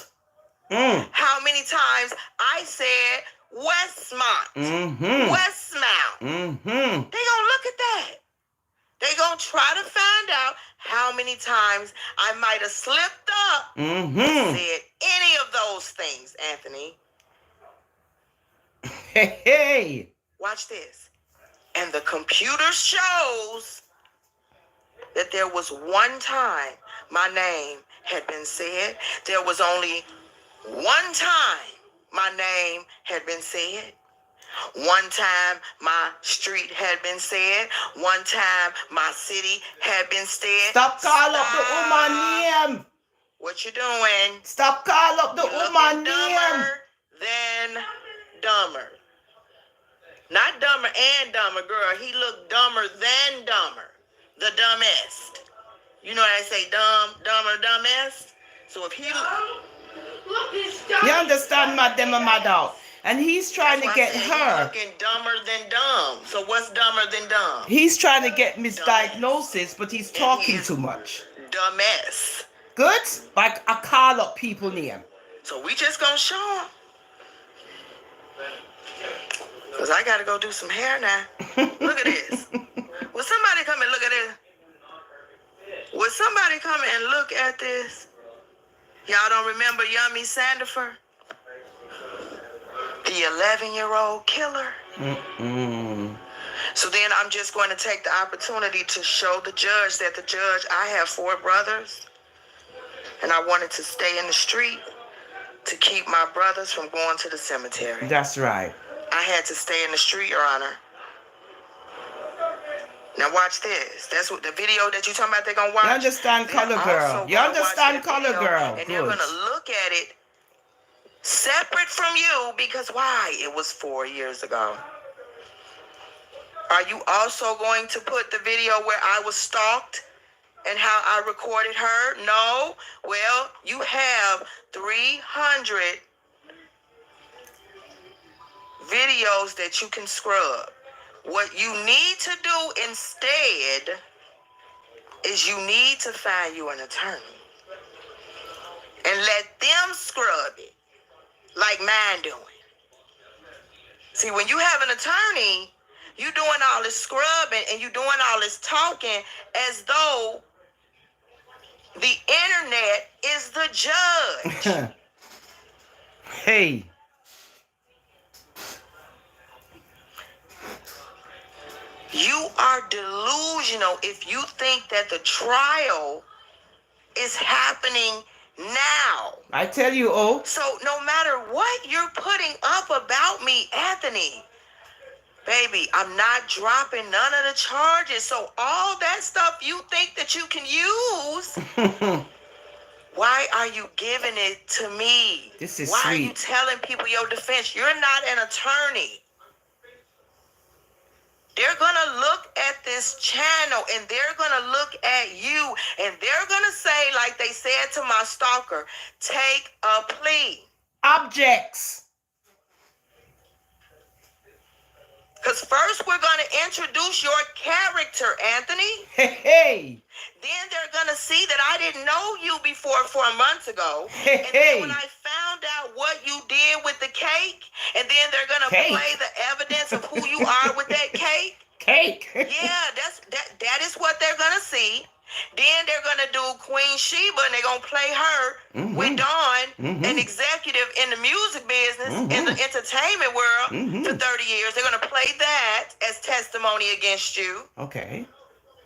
How many times I said Westmont. Mm-hmm. Westmount. Mm-hmm. They're going to look at that. They're going to try to find out how many times I might have slipped up Mm-hmm. and said any of those things, Anthony. Hey, hey. Watch this. And the computer shows that there was one time my name had been said. There was only one time my name had been said. One time my street had been said. One time my city had been said. Stop call up the woman name. What you doing? Stop call up the You woman looking name. dumber than dumber. Not dumber and dumber, girl. He looked dumber than dumber. The dumbest. You know how they say dumb, dumber, dumbest? So if he You understand, madam, madam? And he's trying to get her. looking dumber than dumb. So what's dumber than dumb? He's trying to get Mz Diagnosis, but he's talking too much. Dumbest. Good? Like I call up people name. So we just gonna show him. Because I gotta go do some hair now. Look at this. Will somebody come and look at this? Will somebody come and look at this? Y'all don't remember Yummy Sandifer? The 11-year-old killer. Mm-mm. So then I'm just going to take the opportunity to show the judge that I have 4 brothers. And I wanted to stay in the street to keep my brothers from going to the cemetery. That's right. I had to stay in the street, Your Honor. Now watch this. That's what the video that you talking about they're going to watch. You understand, They're color also girl. You gonna watch understand, that color video, girl. And they're Good. going to look at it separate from you because why? It was 4 years ago. Are you also going to put the video where I was stalked and how I recorded her? No. Well, you have 300 videos that you can scrub. What you need to do instead is you need to find you an attorney and let them scrub it like mine doing. See, when you have an attorney, you doing all this scrubbing and you doing all this talking as though the internet is the judge. Hey. You are delusional if you think that the trial is happening now. I tell you, oh. So no matter what you're putting up about me, Anthony, baby, I'm not dropping none of the charges. So all that stuff you think that you can use Why are you giving it to me? This is Why are you sweet. telling people your defense? You're not an attorney. They're going to look at this channel and they're going to look at you and they're going to say, like they said to my stalker, take a plea. Objects. Because first we're going to introduce your character, Anthony. Hey, hey. Then they're going to see that I didn't know you before 4 months ago. Hey, and then when hey. I found out what you did with the cake, and then they're going to Cake? play the evidence of who you are with that cake. Cake. Yeah, that is what they're going to see. Then they're going to do Queen Sheba, and they're going to play her with Dawn, an executive in the music business, in the entertainment world for 30 years. They're going to play that as testimony against you. Okay.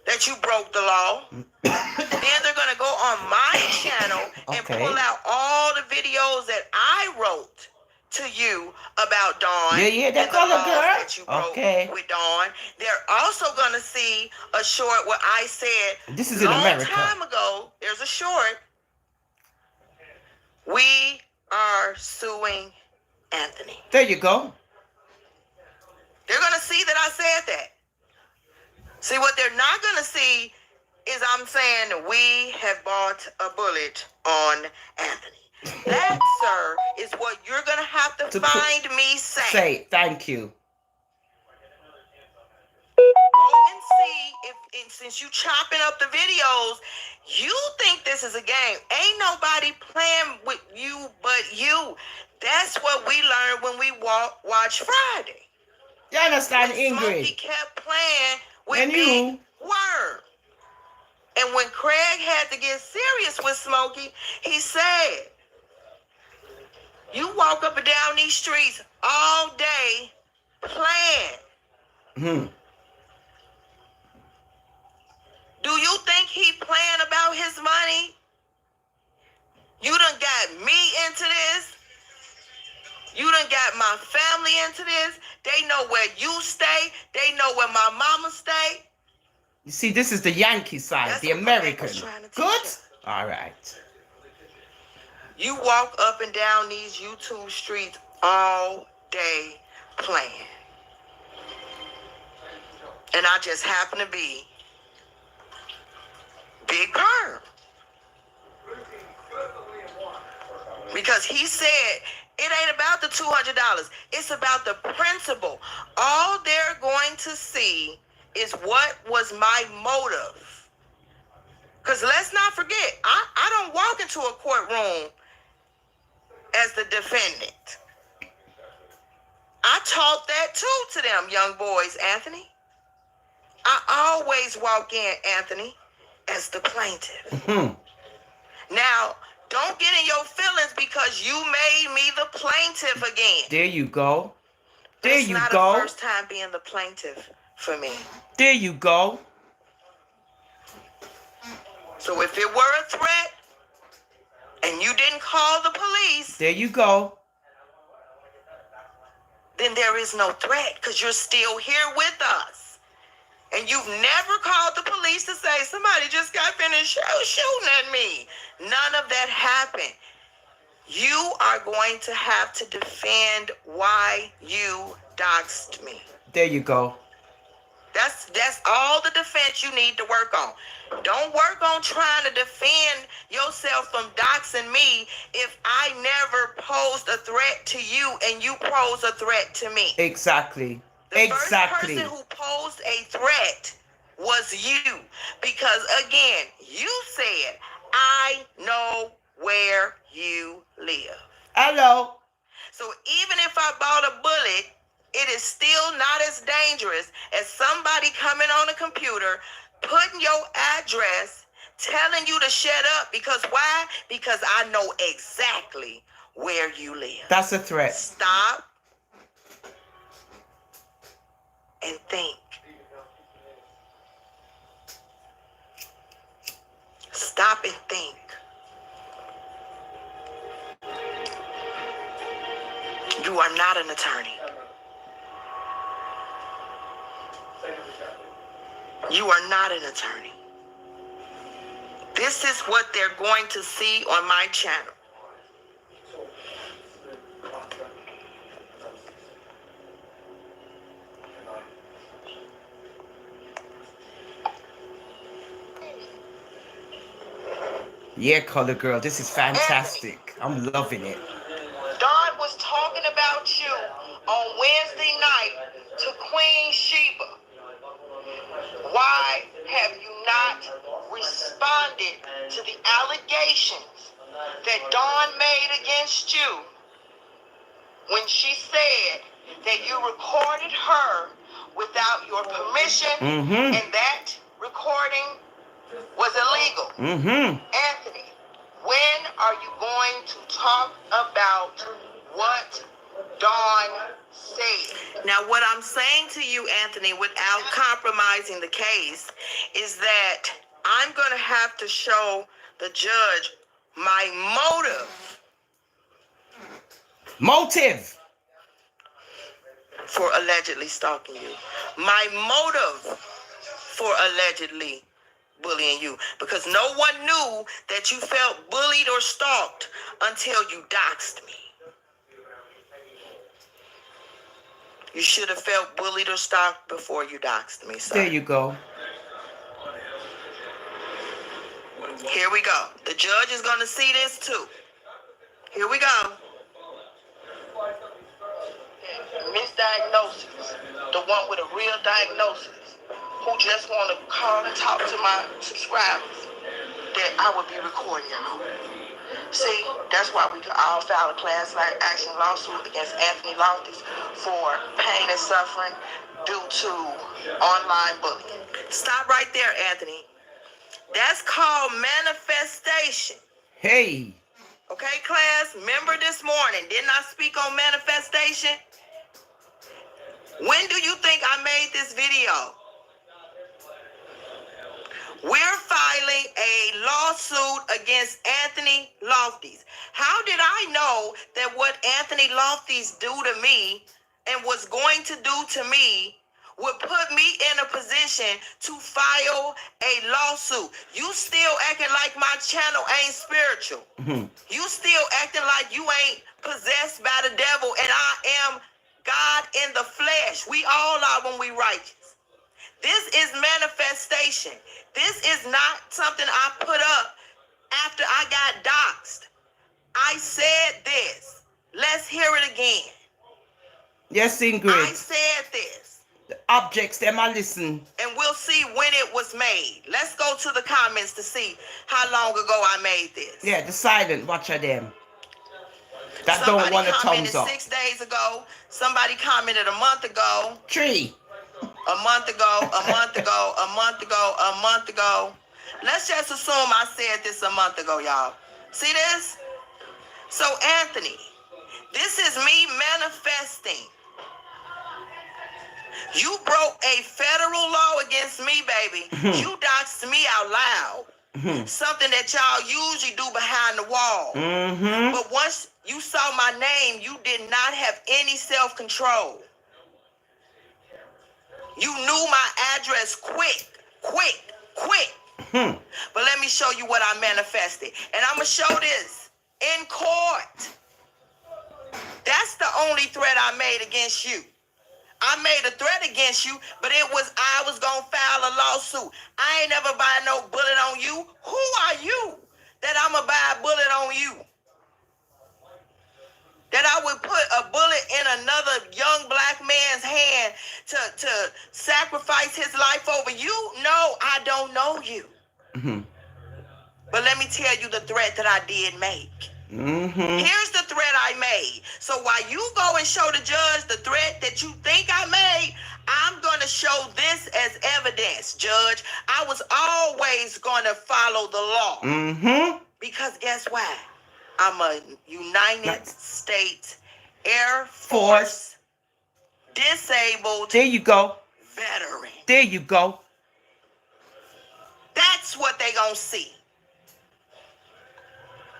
That you broke the law. Then they're going to go on my channel and pull out all the videos that I wrote to you about Dawn. Yeah, that's and the all the laws girl. that you broke with Dawn. They're also going to see a short where I said, this is in long America. time ago, there's a short. We are suing Anthony. There you go. They're going to see that I said that. See, what they're not going to see is I'm saying we have bought a bullet on Anthony. That, sir, is what you're going to have to find me saying. Say, thank you. Go and see if since you chopping up the videos, you think this is a game. Ain't nobody playing with you but you. That's what we learned when we watch Friday. You understand, when Ingrid? Smokey kept playing with And Big you. Worm. And when Craig had to get serious with Smokey, he said, you walk up and down these streets all day playing. Do you think he playing about his money? You done got me into this. You done got my family into this. They know where you stay. They know where my mama stay. You see, this is the Yankee side, That's the what Craig American. was trying to teach Good? us. All right. You walk up and down these YouTube streets all day playing. And I just happen to be Big Perm. Because he said, it ain't about the $200. It's about the principle. All they're going to see is what was my motive. Because let's not forget, I don't walk into a courtroom as the defendant. I taught that too to them young boys, Anthony. I always walk in, Anthony, as the plaintiff. Now, don't get in your feelings because you made me the plaintiff again. There you go. There it's you not go. the first time being the plaintiff for me. There you go. So if it were a threat and you didn't call the police, there you go. Then there is no threat because you're still here with us. And you've never called the police to say somebody just got finished shooting at me. None of that happened. You are going to have to defend why you doxed me. There you go. That's all the defense you need to work on. Don't work on trying to defend yourself from doxing me if I never posed a threat to you and you pose a threat to me. Exactly. The first person who posed a threat was you. Because again, you said, I know where you live. Hello. So even if I bought a bullet, it is still not as dangerous as somebody coming on a computer, putting your address, telling you to shut up. Because why? Because I know exactly where you live. That's a threat. Stop and think. Stop and think. You are not an attorney. You are not an attorney. This is what they're going to see on my channel. Yeah, Color Girl, this is fantastic. I'm loving it. Don was talking about you on Wednesday night to Queen Sheba. Why have you not responded to the allegations that Dawn made against you when she said that you recorded her without your permission and that recording was illegal? Anthony, when are you going to talk about what Dawn said? Now, what I'm saying to you, Anthony, without compromising the case, is that I'm going to have to show the judge my Motive for allegedly stalking you. My motive for allegedly bullying you. Because no one knew that you felt bullied or stalked until you doxed me. You should have felt bullied or stalked before you doxed me, sir. There you go. Here we go. The judge is going to see this too. Here we go. Misdiagnosis. The one with a real diagnosis. Who just want to call and talk to my subscribers. That I would be recording y'all. See, that's why we all filed a class action lawsuit against Anthony Loftus for pain and suffering due to online bullying. Stop right there, Anthony. That's called manifestation. Hey. Okay, class, remember this morning, didn't I speak on manifestation? When do you think I made this video? We're filing a lawsuit against Anthony Loftus. How did I know that what Anthony Loftus do to me and was going to do to me would put me in a position to file a lawsuit? You still acting like my channel ain't spiritual. You still acting like you ain't possessed by the devil, and I am God in the flesh. We all are when we righteous. This is manifestation. This is not something I put up after I got doxxed. I said this. Let's hear it again. Yes, Ingrid. I said this. The objects, them I listen. And we'll see when it was made. Let's go to the comments to see how long ago I made this. Yeah, the silent watcher them. That Somebody don't want a commented thumbs up. 6 days ago. Somebody commented a month ago. 3. A month ago, a month ago, a month ago, a month ago. Let's just assume I said this a month ago, y'all. See this? So, Anthony, this is me manifesting. You broke a federal law against me, baby. You doxed me out loud. Something that y'all usually do behind the wall. But once you saw my name, you did not have any self-control. You knew my address quick. But let me show you what I manifested. And I'm going to show this in court. That's the only threat I made against you. I made a threat against you, but I was going to file a lawsuit. I ain't never buy no bullet on you. Who are you that I'm going to buy a bullet on you? That I would put a bullet in another young black man's hand to sacrifice his life over you? No, I don't know you. But let me tell you the threat that I did make. Here's the threat I made. So while you go and show the judge the threat that you think I made, I'm going to show this as evidence, Judge. I was always going to follow the law. Because guess what? I'm a United States Air Force disabled There you go. veteran. There you go. That's what they gonna see.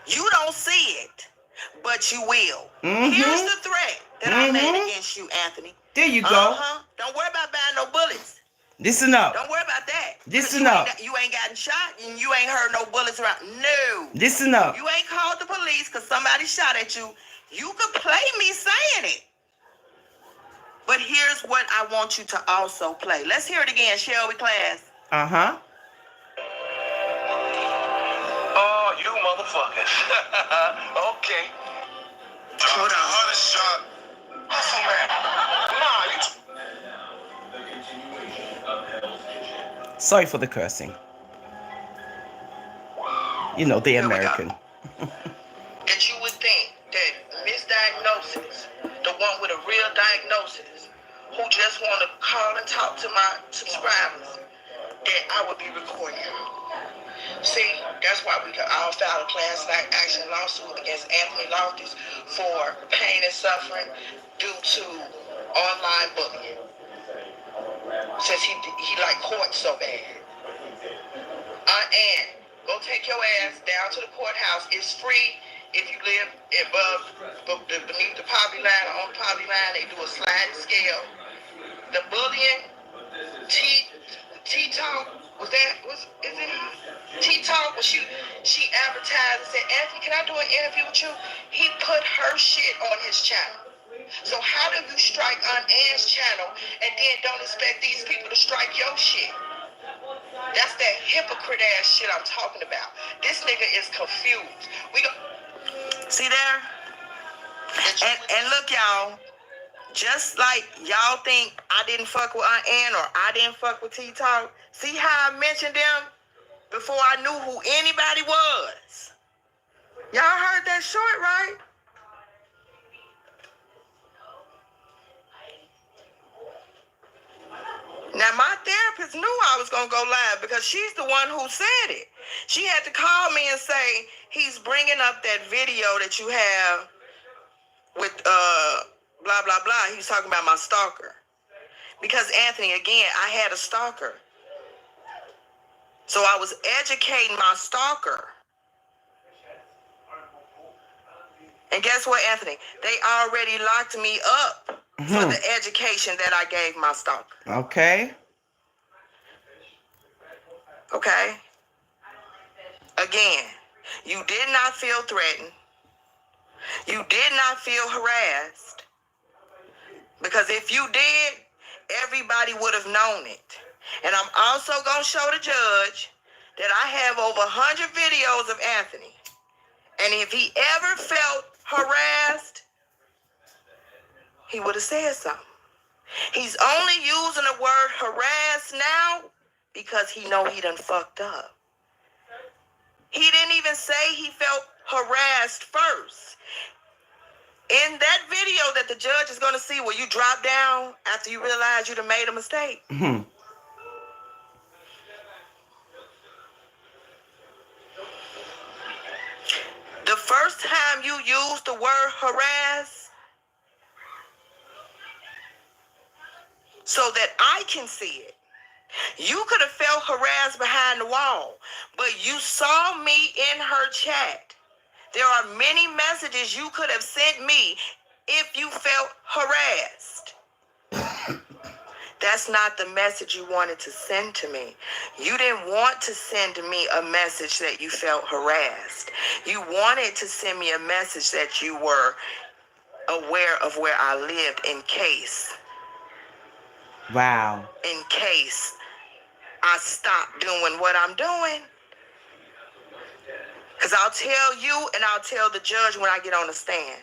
You don't see it, but you will. Here's the threat that I made against you, Anthony. There you go. Don't worry about buying no bullets. Listen up. Don't worry about that. Listen up. You ain't gotten shot and you ain't heard no bullets around. No. Listen up. You ain't called the police because somebody shot at you. You could play me saying it. But here's what I want you to also play. Let's hear it again, shall we, class? Uh-huh. Oh, you motherfuckers. Okay. Hold on. 100 shot. Oh, man. Nah, you. Sorry for the cursing. You know, the Here we go. American. That you would think that misdiagnosis, the one with a real diagnosis, who just want to call and talk to my subscribers, that I would be recording you. See, that's why we could all file a class action lawsuit against Anthony Loftus for pain and suffering due to online bullying. Since he like court so bad. And go take your ass down to the courthouse. It's free if you live beneath the poverty line or on the poverty line. They do a sliding scale. The bullying, T-Talk, is it her? T-Talk, when she advertised and said, Anthony, can I do an interview with you? He put her shit on his channel. So how do you strike on Ann's channel and then don't expect these people to strike your shit? That's that hypocrite ass shit I'm talking about. This nigga is confused. See there? And look, y'all, just like y'all think I didn't fuck with Aunt Ann or I didn't fuck with T-Talk, see how I mentioned them before I knew who anybody was? Y'all heard that short, right? Now, my therapist knew I was going to go live because she's the one who said it. She had to call me and say, he's bringing up that video that you have with blah, blah, blah. He was talking about my stalker. Because, Anthony, again, I had a stalker. So I was educating my stalker. And guess what, Anthony? They already locked me up for the education that I gave my stalker. Okay. Okay? Again, you did not feel threatened. You did not feel harassed. Because if you did, everybody would have known it. And I'm also going to show the judge that I have over 100 videos of Anthony. And if he ever felt harassed, he would have said something. He's only using the word harass now because he know he done fucked up. He didn't even say he felt harassed first. In that video that the judge is going to see where you drop down after you realize you done made a mistake. Mm-hmm. The first time you used the word harass, so that I can see it. You could have felt harassed behind the wall, but you saw me in her chat. There are many messages you could have sent me if you felt harassed. That's not the message you wanted to send to me. You didn't want to send me a message that you felt harassed. You wanted to send me a message that you were aware of where I lived in case. Wow. In case I stop doing what I'm doing. Because I'll tell you and I'll tell the judge when I get on the stand.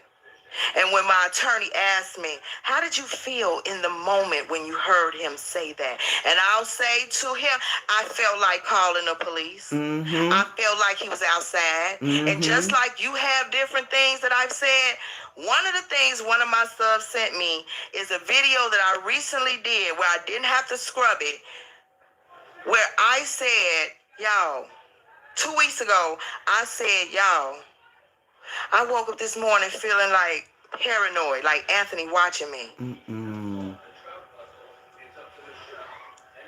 And when my attorney asked me, how did you feel in the moment when you heard him say that? And I'll say to him, I felt like calling the police. Mm-hmm. I felt like he was outside. Mm-hmm. And just like you have different things that I've said, one of the things one of my subs sent me is a video that I recently did where I didn't have to scrub it, where I said, y'all, 2 weeks ago, I said, y'all, I woke up this morning feeling like paranoid, like Anthony watching me. Mm-mm.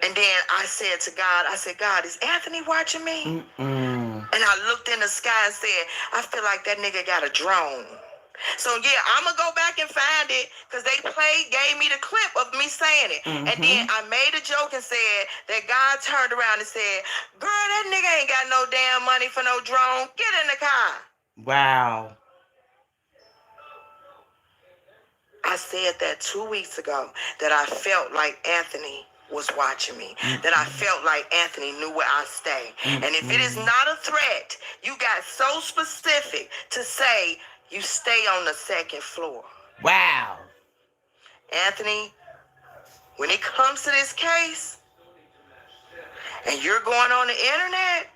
And then I said to God, God, is Anthony watching me? Mm-mm. And I looked in the sky and said, I feel like that nigga got a drone. So yeah, I'm gonna go back and find it because they gave me the clip of me saying it. And then I made a joke and said that God turned around and said, girl, that nigga ain't got no damn money for no drone. Get in the car. Wow. I said that 2 weeks ago, that I felt like Anthony was watching me, that I felt like Anthony knew where I stay. And if it is not a threat, you got so specific to say you stay on the second floor. Wow. Anthony, when it comes to this case, and you're going on the internet,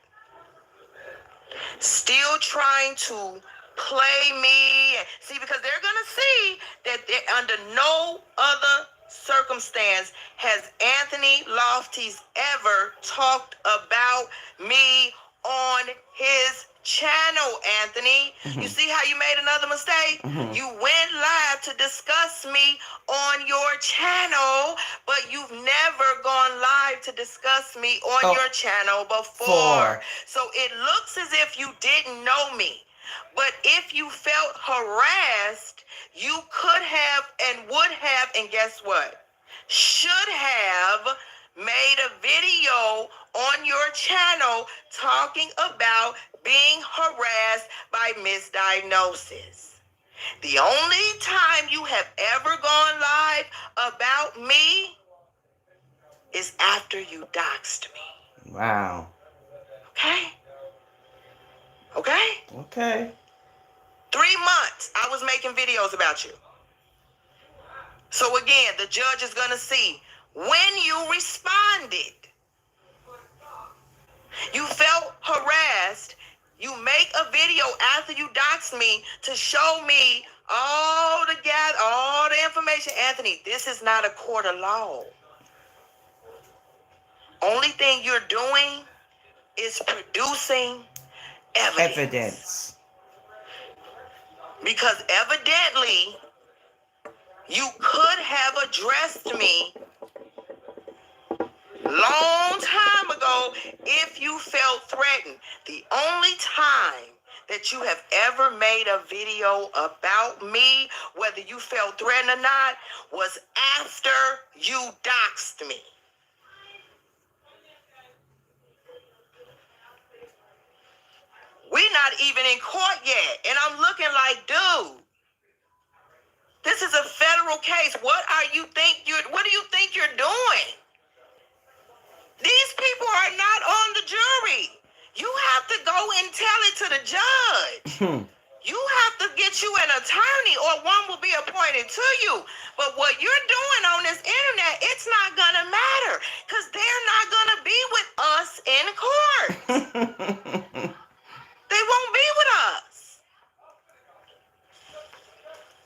still trying to play me. See, because they're going to see that under no other circumstance has Anthony Lofty's ever talked about me on his channel, Anthony. You see how you made another mistake? You went live to discuss me on your channel, but you've never gone live to discuss me on your channel before. So it looks as if you didn't know me. But if you felt harassed, you could have and would have, and guess what? Should have made a video on your channel talking about being harassed by misdiagnosis. The only time you have ever gone live about me is after you doxed me. Wow. Okay? Okay? Okay. 3 months I was making videos about you. So again, the judge is going to see when you responded. You felt harassed. You make a video after you doxed me to show me all the information. Anthony, this is not a court of law. Only thing you're doing is producing evidence. Because evidently, you could have addressed me long time ago if you felt threatened. The only time that you have ever made a video about me, whether you felt threatened or not, was after you doxed me. We're not even in court yet, and I'm looking like, dude, this is a federal case. What do you think you're doing? These people are not on the jury. You have to go and tell it to the judge. You have to get you an attorney, or one will be appointed to you. But what you're doing on this internet, it's not going to matter, because they're not going to be with us in court. They won't be with us.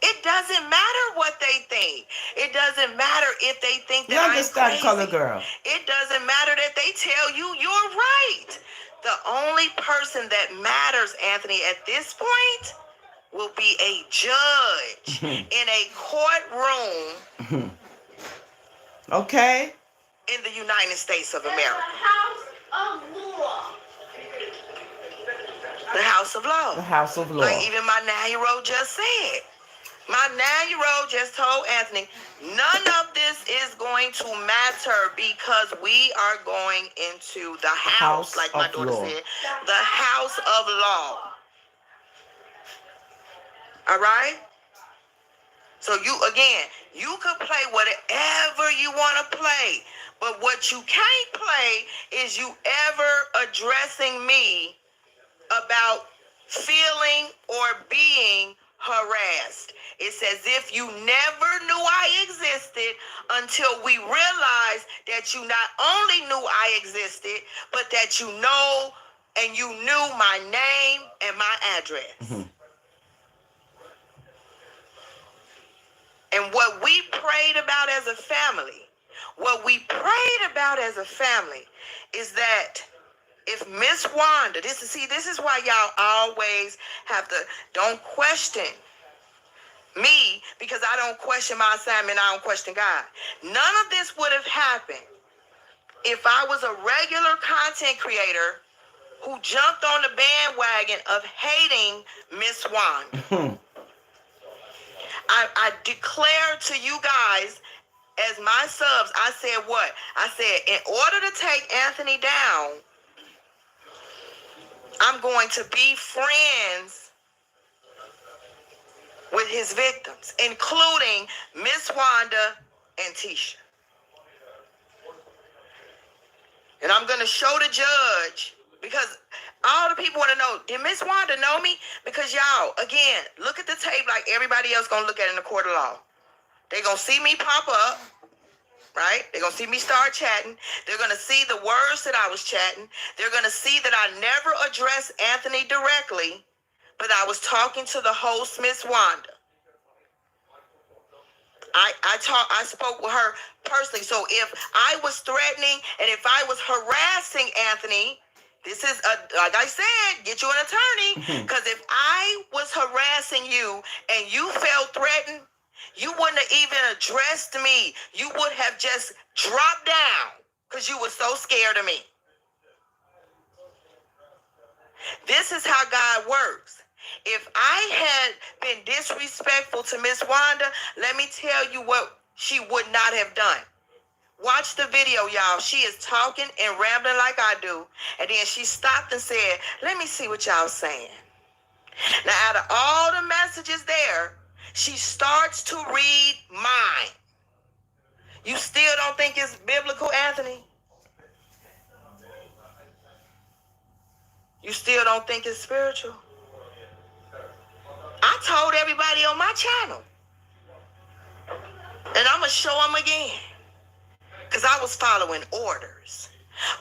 It doesn't matter what they think. It doesn't matter if they think that I'm crazy. You understand, color girl? It doesn't matter that they tell you you're right. The only person that matters, Anthony, at this point will be a judge in a courtroom. Okay. In the United States of America. The House of Law. The House of Law. The House of Law. Like even my 9-year-old just said. My 9-year-old just told Anthony, none of this is going to matter because we are going into the house, like my daughter said, the House of Law. All right? So you could play whatever you want to play, but what you can't play is you ever addressing me about feeling or being harassed. It's as if you never knew I existed until we realized that you not only knew I existed, but that you know and you knew my name and my address. And what we prayed about as a family, is that if Miss Wanda, this is why y'all always have to, don't question me, because I don't question my assignment, I don't question God. None of this would have happened if I was a regular content creator who jumped on the bandwagon of hating Miss Wanda. I declare to you guys as my subs, I said what? I said, in order to take Anthony down, I'm going to be friends with his victims, including Miss Wanda and Tisha. And I'm going to show the judge, because all the people want to know, did Miss Wanda know me? Because y'all, again, look at the tape like everybody else going to look at it in the court of law. They're going to see me pop up, right? They're going to see me start chatting. They're going to see the words that I was chatting. They're going to see that I never addressed Anthony directly, but I was talking to the host, Miss Wanda. I spoke with her personally. So if I was threatening and if I was harassing Anthony, this is like I said, get you an attorney. Because if I was harassing you and you felt threatened, you wouldn't have even addressed me. You would have just dropped down because you were so scared of me. This is how God works. If I had been disrespectful to Miss Wanda, let me tell you what she would not have done. Watch the video, y'all. She is talking and rambling like I do. And then she stopped and said, let me see what y'all saying. Now, out of all the messages there, she starts to read mine. You still don't think it's biblical, Anthony? You still don't think it's spiritual? I told everybody on my channel. And I'm going to show them again. Because I was following orders.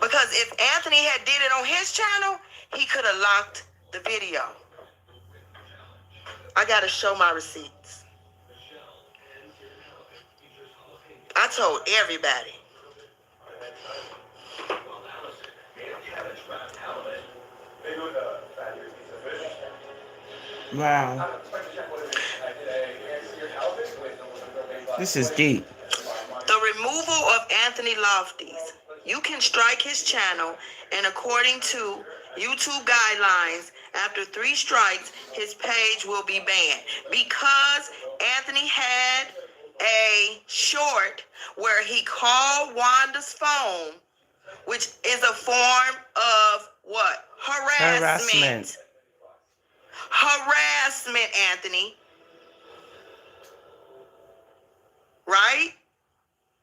Because if Anthony had did it on his channel, he could have locked the video. I got to show my receipts. I told everybody. Wow. This is deep. The removal of Anthony Lofty's. You can strike his channel, and according to YouTube guidelines, after 3 strikes, his page will be banned. Because Anthony had a short where he called Wanda's phone, which is a form of what? Harassment. Harassment, Anthony. Right?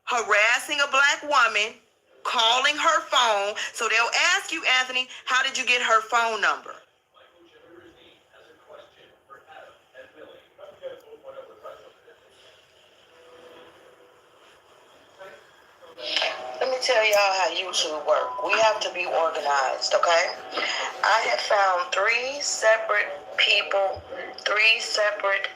Harassing a black woman, calling her phone. So they'll ask you, Anthony, how did you get her phone number? Let me tell y'all how YouTube works. We have to be organized, okay? I have found 3 separate people, 3 separate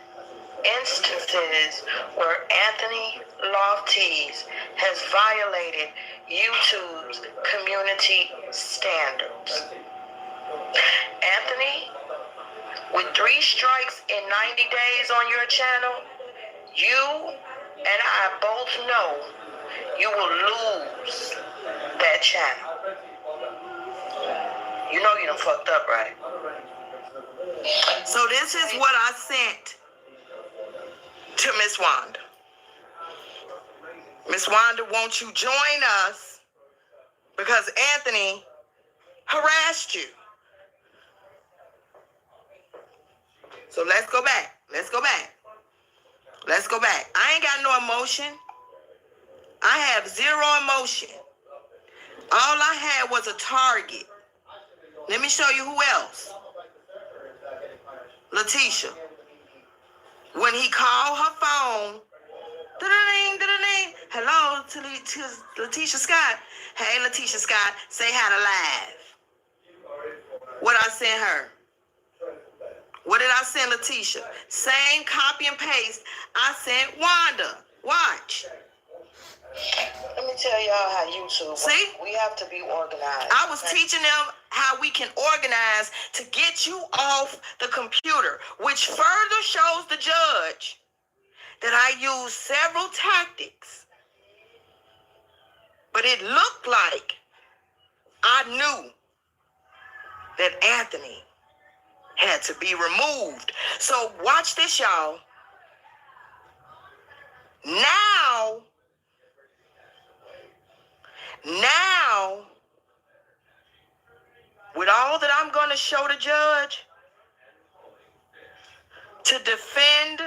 instances where Anthony Lofty's has violated YouTube's community standards. Anthony, with 3 strikes in 90 days on your channel, you and I both know you will lose that channel. You know you done fucked up, right? So this is what I sent to Miss Wanda. Miss Wanda, won't you join us? Because Anthony harassed you. So let's go back. Let's go back. Let's go back. I ain't got no emotion. I have 0 emotion. All I had was a target. Let me show you who else. Letitia. When he called her phone, da-da-ding, da-da-ding. Hello, to Letitia Scott. Hey, Letitia Scott, say hi to live. What I sent her? What did I send Letitia? Same copy and paste I sent Wanda. Watch. Let me tell y'all how YouTube works. See? We have to be organized. I was teaching them how we can organize to get you off the computer, which further shows the judge that I used several tactics. But it looked like I knew that Anthony had to be removed. So watch this, y'all. Now, with all that I'm going to show the judge, to defend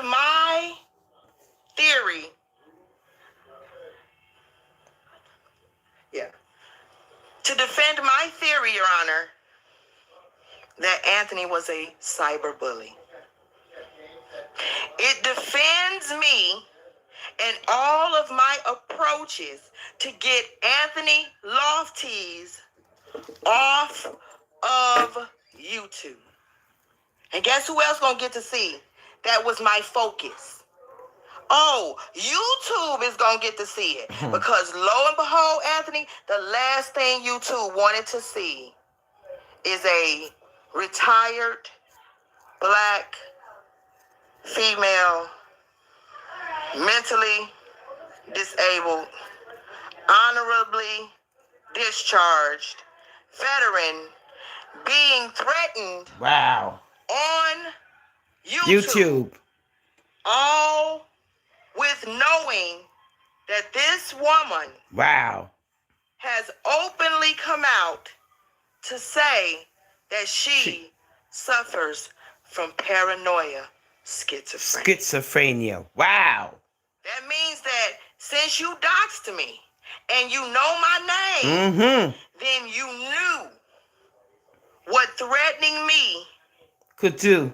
my theory, to defend my theory, Your Honor, that Anthony was a cyberbully. It defends me and all of my approaches to get Anthony Lofties off of YouTube. And guess who else gonna get to see? That was my focus. Oh, YouTube is gonna get to see it. Because lo and behold, Anthony, the last thing YouTube wanted to see is a retired black female, mentally disabled, honorably discharged veteran being threatened Wow. on YouTube. All with knowing that this woman Wow. has openly come out to say that she suffers from paranoia schizophrenia. Schizophrenia. Wow. That means that since you doxed me and you know my name, then you knew what threatening me Could do.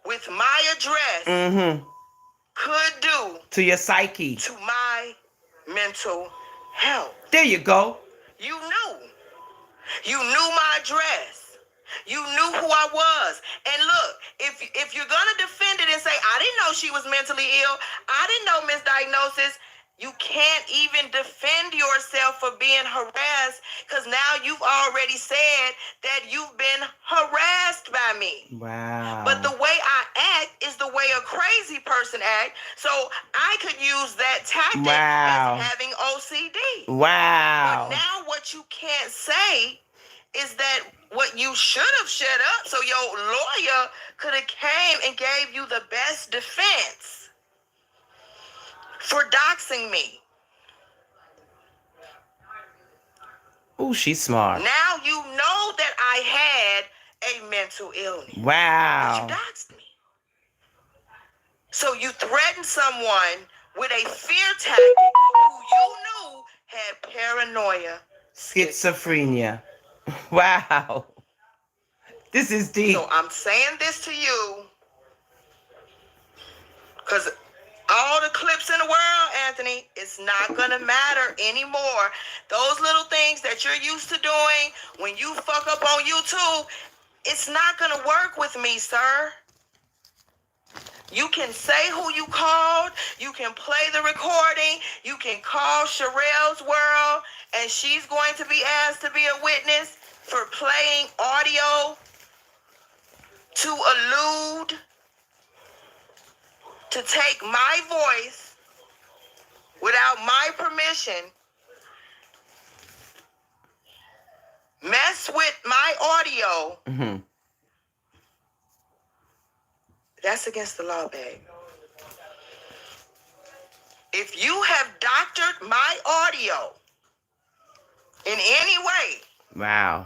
with my address could do To your psyche. to my mental health. There you go. You knew. You knew my address. You knew who I was. And look, if you're going to defend it and say, I didn't know she was mentally ill, I didn't know misdiagnosis, you can't even defend yourself for being harassed because now you've already said that you've been harassed by me. Wow. But the way I act is the way a crazy person acts. So I could use that tactic as having OCD. Wow. But now what you can't say is that what you should have shut up so your lawyer could have came and gave you the best defense for doxing me. Oh, she's smart. Now you know that I had a mental illness. Wow. But you doxed me. So you threatened someone with a fear tactic who you knew had paranoia. Schizophrenia. Wow. This is deep. So I'm saying this to you because all the clips in the world, Anthony, it's not going to matter anymore. Those little things that you're used to doing when you fuck up on YouTube, it's not going to work with me, sir. You can say who you called. You can play the recording. You can call Sherelle's World, and she's going to be asked to be a witness for playing audio to allude to take my voice without my permission, mess with my audio. That's against the law, babe. If you have doctored my audio in any way, wow,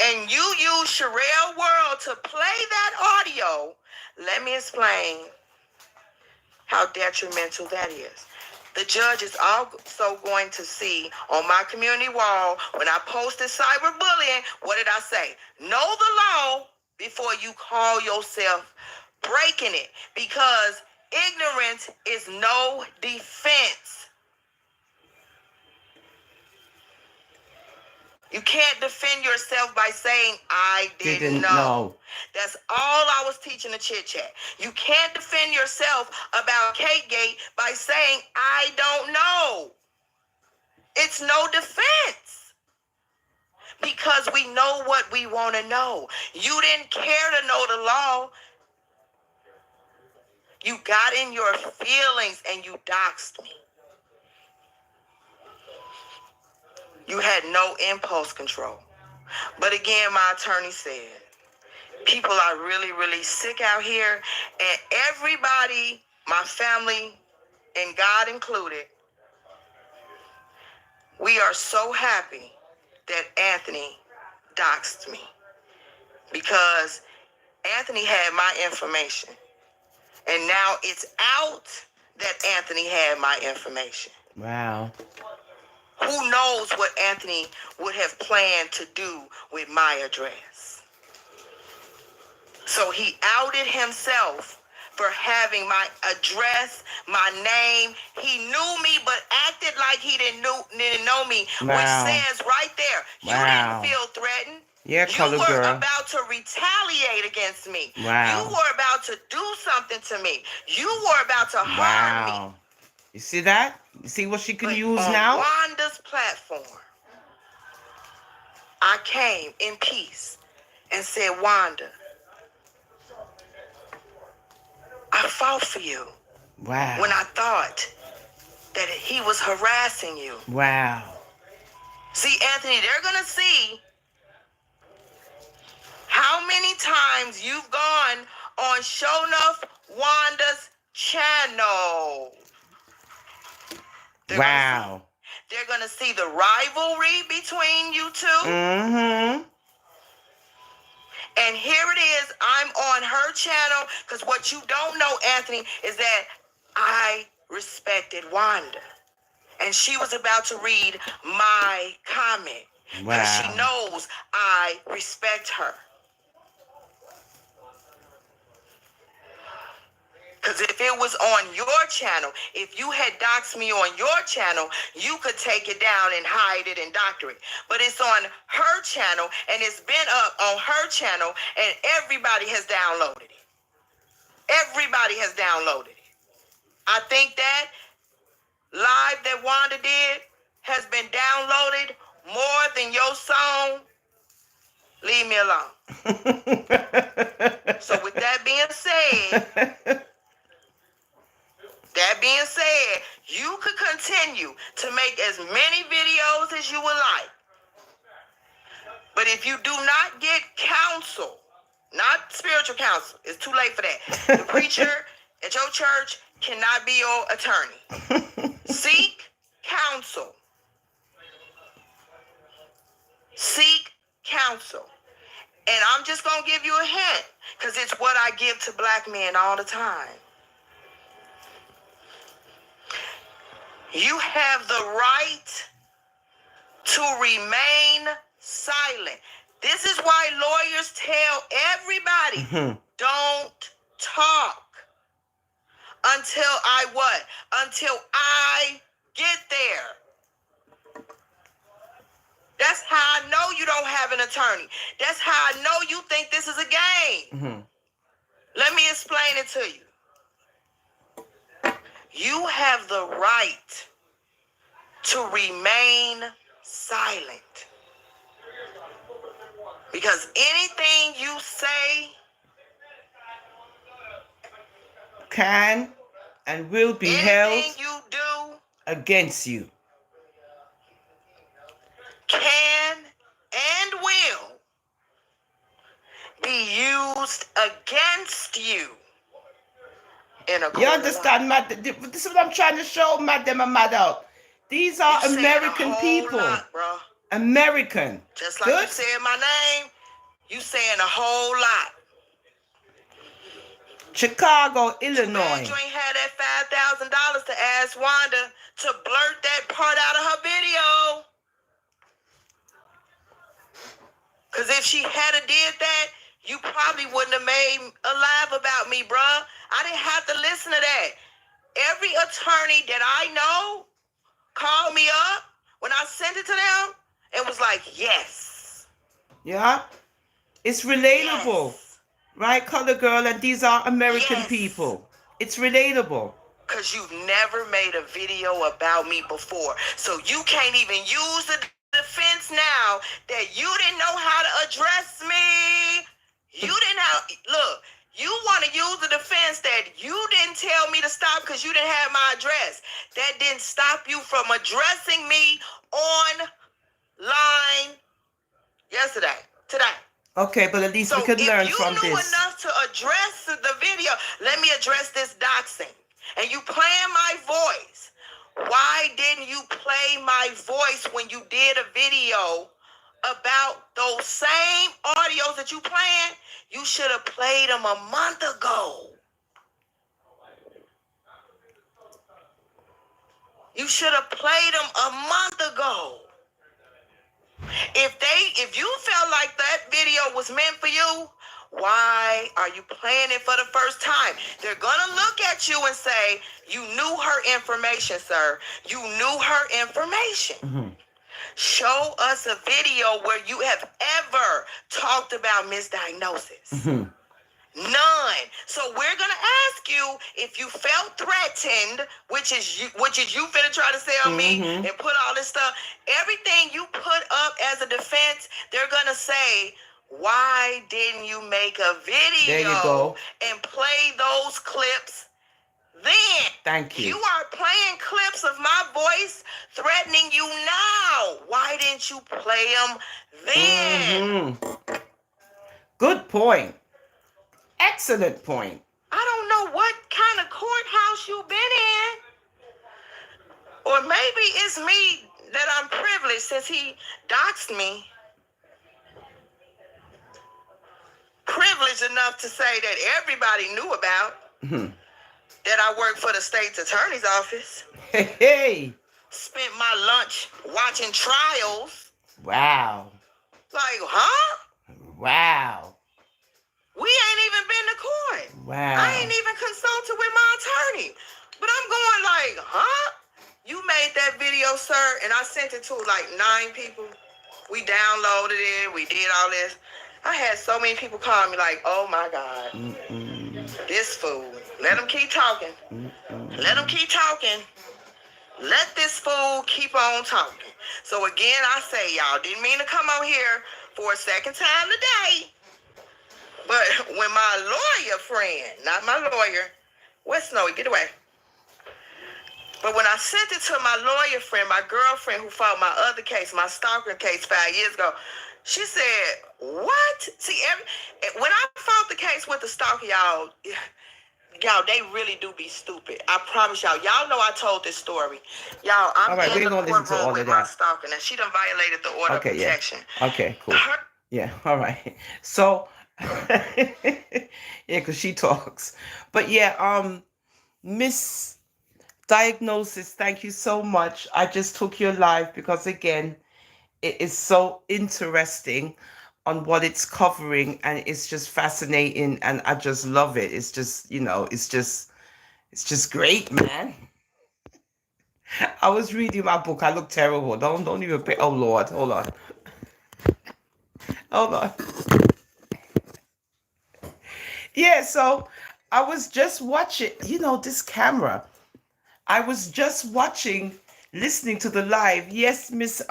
and you use Sherelle World to play that audio, let me explain how detrimental that is. The judge is also going to see on my community wall when I posted cyberbullying, what did I say? Know the law before you call yourself breaking it, because ignorance is no defense. You can't defend yourself by saying, I didn't know. That's all I was teaching the chit chat. You can't defend yourself about Categate by saying, I don't know. It's no defense. Because we know what we want to know. You didn't care to know the law. You got in your feelings and you doxed me. You had no impulse control. But again, my attorney said, People are really, really sick out here. And everybody, my family, and God included, we are so happy that Anthony doxed me. Because Anthony had my information. And now it's out that Anthony had my information. Wow. Who knows what Anthony would have planned to do with my address? So he outed himself for having my address, my name. He knew me, but acted like he didn't know me. Wow. Which says right there, you Wow. didn't feel threatened. Yeah, You color were girl. about to retaliate against me. Wow. You were about to do something to me. You were about to harm me. Wow. You see that? You see what she can But use on now? Wanda's platform, I came in peace and said, Wanda, I fought for you Wow. when I thought that he was harassing you. Wow. See, Anthony, they're going to see how many times you've gone on Show Enough Wanda's channel. Wow. They're going to see the rivalry between you two. Mm-hmm. And here it is. I'm on her channel because what you don't know, Anthony, is that I respected Wanda. And she was about to read my comment because she Wow. knows I respect her. Because if it was on your channel, if you had doxed me on your channel, you could take it down and hide it and doctor it. But it's on her channel, and it's been up on her channel, and everybody has downloaded it. Everybody has downloaded it. I think that live that Wanda did has been downloaded more than your song. Leave me alone. So with that being said, you could continue to make as many videos as you would like. But if you do not get counsel, not spiritual counsel, it's too late for that. The preacher at your church cannot be your attorney. Seek counsel. Seek counsel. And I'm just going to give you a hint because it's what I give to black men all the time. You have the right to remain silent. This is why lawyers tell everybody, don't talk until I what? Until I get there. That's how I know you don't have an attorney. That's how I know you think this is a game. Let me explain it to you. You have the right to remain silent. Because anything you say can and will be anything held you do against you. can and will be used against you in a court You of understand, law. Matt? This is what I'm trying to show, Matt, them and Mad out. These are You saying a American whole people. lot, bro. American. Just like Good? you said my name, you saying a whole lot. Chicago, Too bad Illinois. you ain't had that $5,000 to ask Wanda to blurt that part out of her video. Because if she had did that, you probably wouldn't have made a laugh about me, bruh. I didn't have to listen to that. Every attorney that I know called me up when I sent it to them and was like, yes. Yeah? It's relatable. Yes. Right, color girl? And these are American Yes. people. It's relatable. Because you've never made a video about me before. So you can't even use the defense now that you didn't know how to address me. You didn't have, look, you want to use the defense that you didn't tell me to stop because you didn't have my address. That didn't stop you from addressing me online today. Okay, but at least So we can if learn you from knew this. enough to address the video, let me address this doxing. And you playing my voice. Why didn't you play my voice when you did a video about those same audios that you playing? You should have played them a month ago. You should have played them a month ago. If you felt like that video was meant for you, why are you playing it for the first time? They're gonna look at you and say, you knew her information, sir. You knew her information. Mm-hmm. Show us a video where you have ever talked about misdiagnosis. Mm-hmm. None. So we're gonna ask you if you felt threatened, which is you finna try to sell me Mm-hmm. and put all this stuff. Everything you put up as a defense, they're gonna say, why didn't you make a There you video go. and play those clips then? Thank you. You are playing clips of my voice threatening you now. Why didn't you play them then? Mm-hmm. Good point. Excellent point. I don't know what kind of courthouse you've been in. Or maybe it's me that I'm privileged since he doxed me. Privileged enough to say that everybody knew about Mm-hmm. that I work for the state's attorney's office. Hey, hey. Spent my lunch watching trials. Wow. Like, huh? Wow. We ain't even been to court. Wow. I ain't even consulted with my attorney. But I'm going like, huh? You made that video, sir, and I sent it to like 9 people. We downloaded it. We did all this. I had so many people call me like, oh my God, this fool. Let him keep talking. Let him keep talking. Let this fool keep on talking. So again, I say, y'all, didn't mean to come on here for a second time today. But when my lawyer friend, not my lawyer, where's Snowy? Get away. But when I sent it to my lawyer friend, my girlfriend who fought my other case, my stalker case 5 years ago, she said, what? See, when I fought the case with the stalker, y'all, they really do be stupid. I promise y'all. Y'all know I told this story. Y'all, I'm All right, in we're the gonna listen to courtroom all with of my that. stalker. Now, she done violated the order of protection. Yeah. Okay, cool. Yeah, all right. So, yeah, because she talks. But yeah, Miss Diagnosis, thank you so much. I just took your live because, again, it is so interesting on what it's covering, and it's just fascinating, and I just love it. It's just, it's just great, man. I was reading my book. I look terrible. Don't even pay. Oh Lord, hold on. Hold on. Yeah, so I was just watching, this camera. I was just watching, listening to the live. Yes, Miss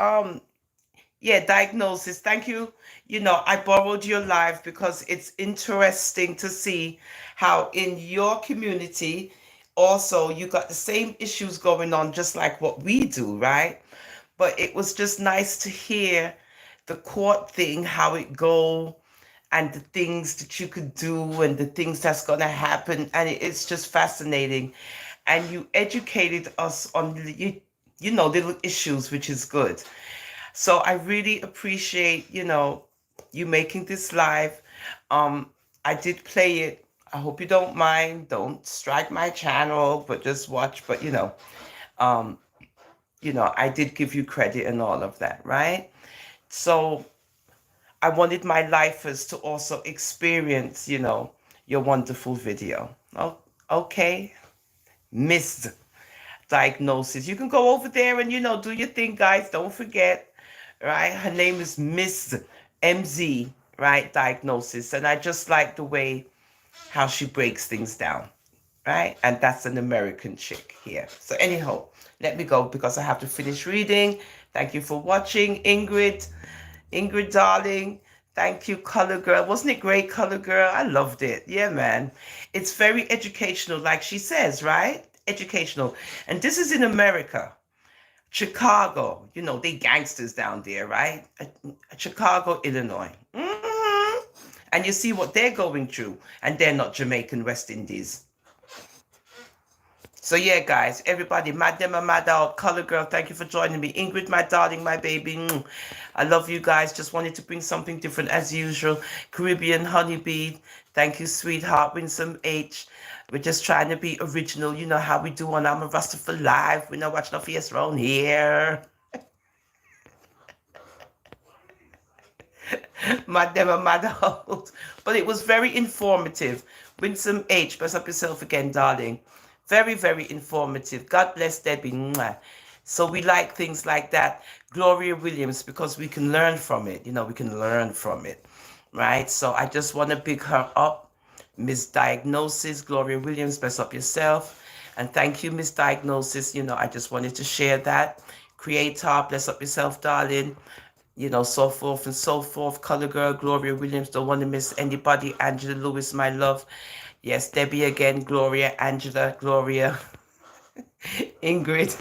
Diagnosis. Thank you. I borrowed your live because it's interesting to see how in your community also you got the same issues going on just like what we do, right? But it was just nice to hear the court thing, how it go, and the things that you could do and the things that's going to happen. And it's just fascinating. And you educated us on, little issues, which is good. So I really appreciate, you making this live. I did play it. I hope you don't mind. Don't strike my channel, but just watch. But, I did give you credit and all of that, right? So I wanted my lifers to also experience, your wonderful video. Oh, okay. Missed Diagnosis. You can go over there and, do your thing, guys. Don't forget, right? Her name is Miss MZ, right? Diagnosis. And I just like the way how she breaks things down, right? And that's an American chick here. So anyhow, let me go because I have to finish reading. Thank you for watching, Ingrid, darling. Thank you, Color Girl. Wasn't it great, Color Girl? I loved it. Yeah, man. It's very educational, like she says, right? Educational. And this is in America. Chicago. They gangsters down there, right? Chicago, Illinois. And you see what they're going through, and they're not Jamaican West Indies. So yeah, guys, everybody, mad them and mad out. Color girl, thank you for joining me. Ingrid, my darling, my baby, I love you guys. Just wanted to bring something different as usual. Caribbean honeybee, thank you, sweetheart. Winsome H, we're just trying to be original. You know how we do on I'm a Rasta for life. We're not watching no face around here. Mad them and mad out. But it was very informative. Winsome H, bless up yourself again, darling. Very, very informative. God bless Debbie. Mwah. So we like things like that. Gloria Williams, because we can learn from it. You know, we can learn from it. Right? So I just want to big her up. Mz Diagnosis, Gloria Williams, bless up yourself. And thank you, Mz Diagnosis. You know, I just wanted to share that. Creator, bless up yourself, darling. You know, so forth and so forth. Color girl, Gloria Williams, don't want to miss anybody. Angela Lewis, my love. Yes, Debbie again, Gloria, Angela, Gloria, Ingrid.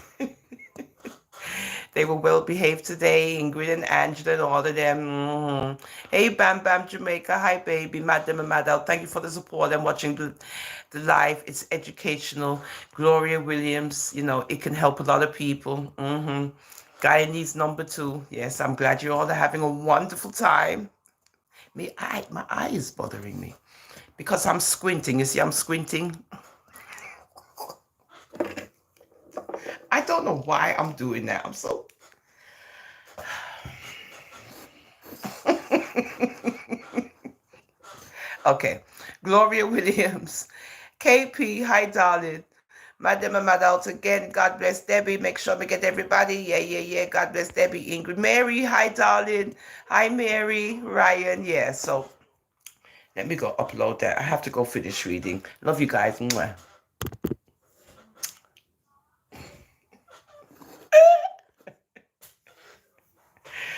They were well behaved today, Ingrid and Angela and all of them. Hey, Bam Bam Jamaica. Hi, baby. Madam and Madal. Thank you for the support and watching the live. It's educational. Gloria Williams, you know, it can help a lot of people. Guy needs number 2. Yes, I'm glad you all are having a wonderful time. My eye is bothering me. Because I'm squinting. You see, I'm squinting. I don't know why I'm doing that. I'm so... Okay. Gloria Williams. KP, hi, darling. Madam and Madalt again. God bless Debbie. Make sure we get everybody. Yeah. God bless Debbie. Ingrid. Mary, hi, darling. Hi, Mary. Ryan. Yeah, so... Let me go upload that. I have to go finish reading. Love you guys. Mwah.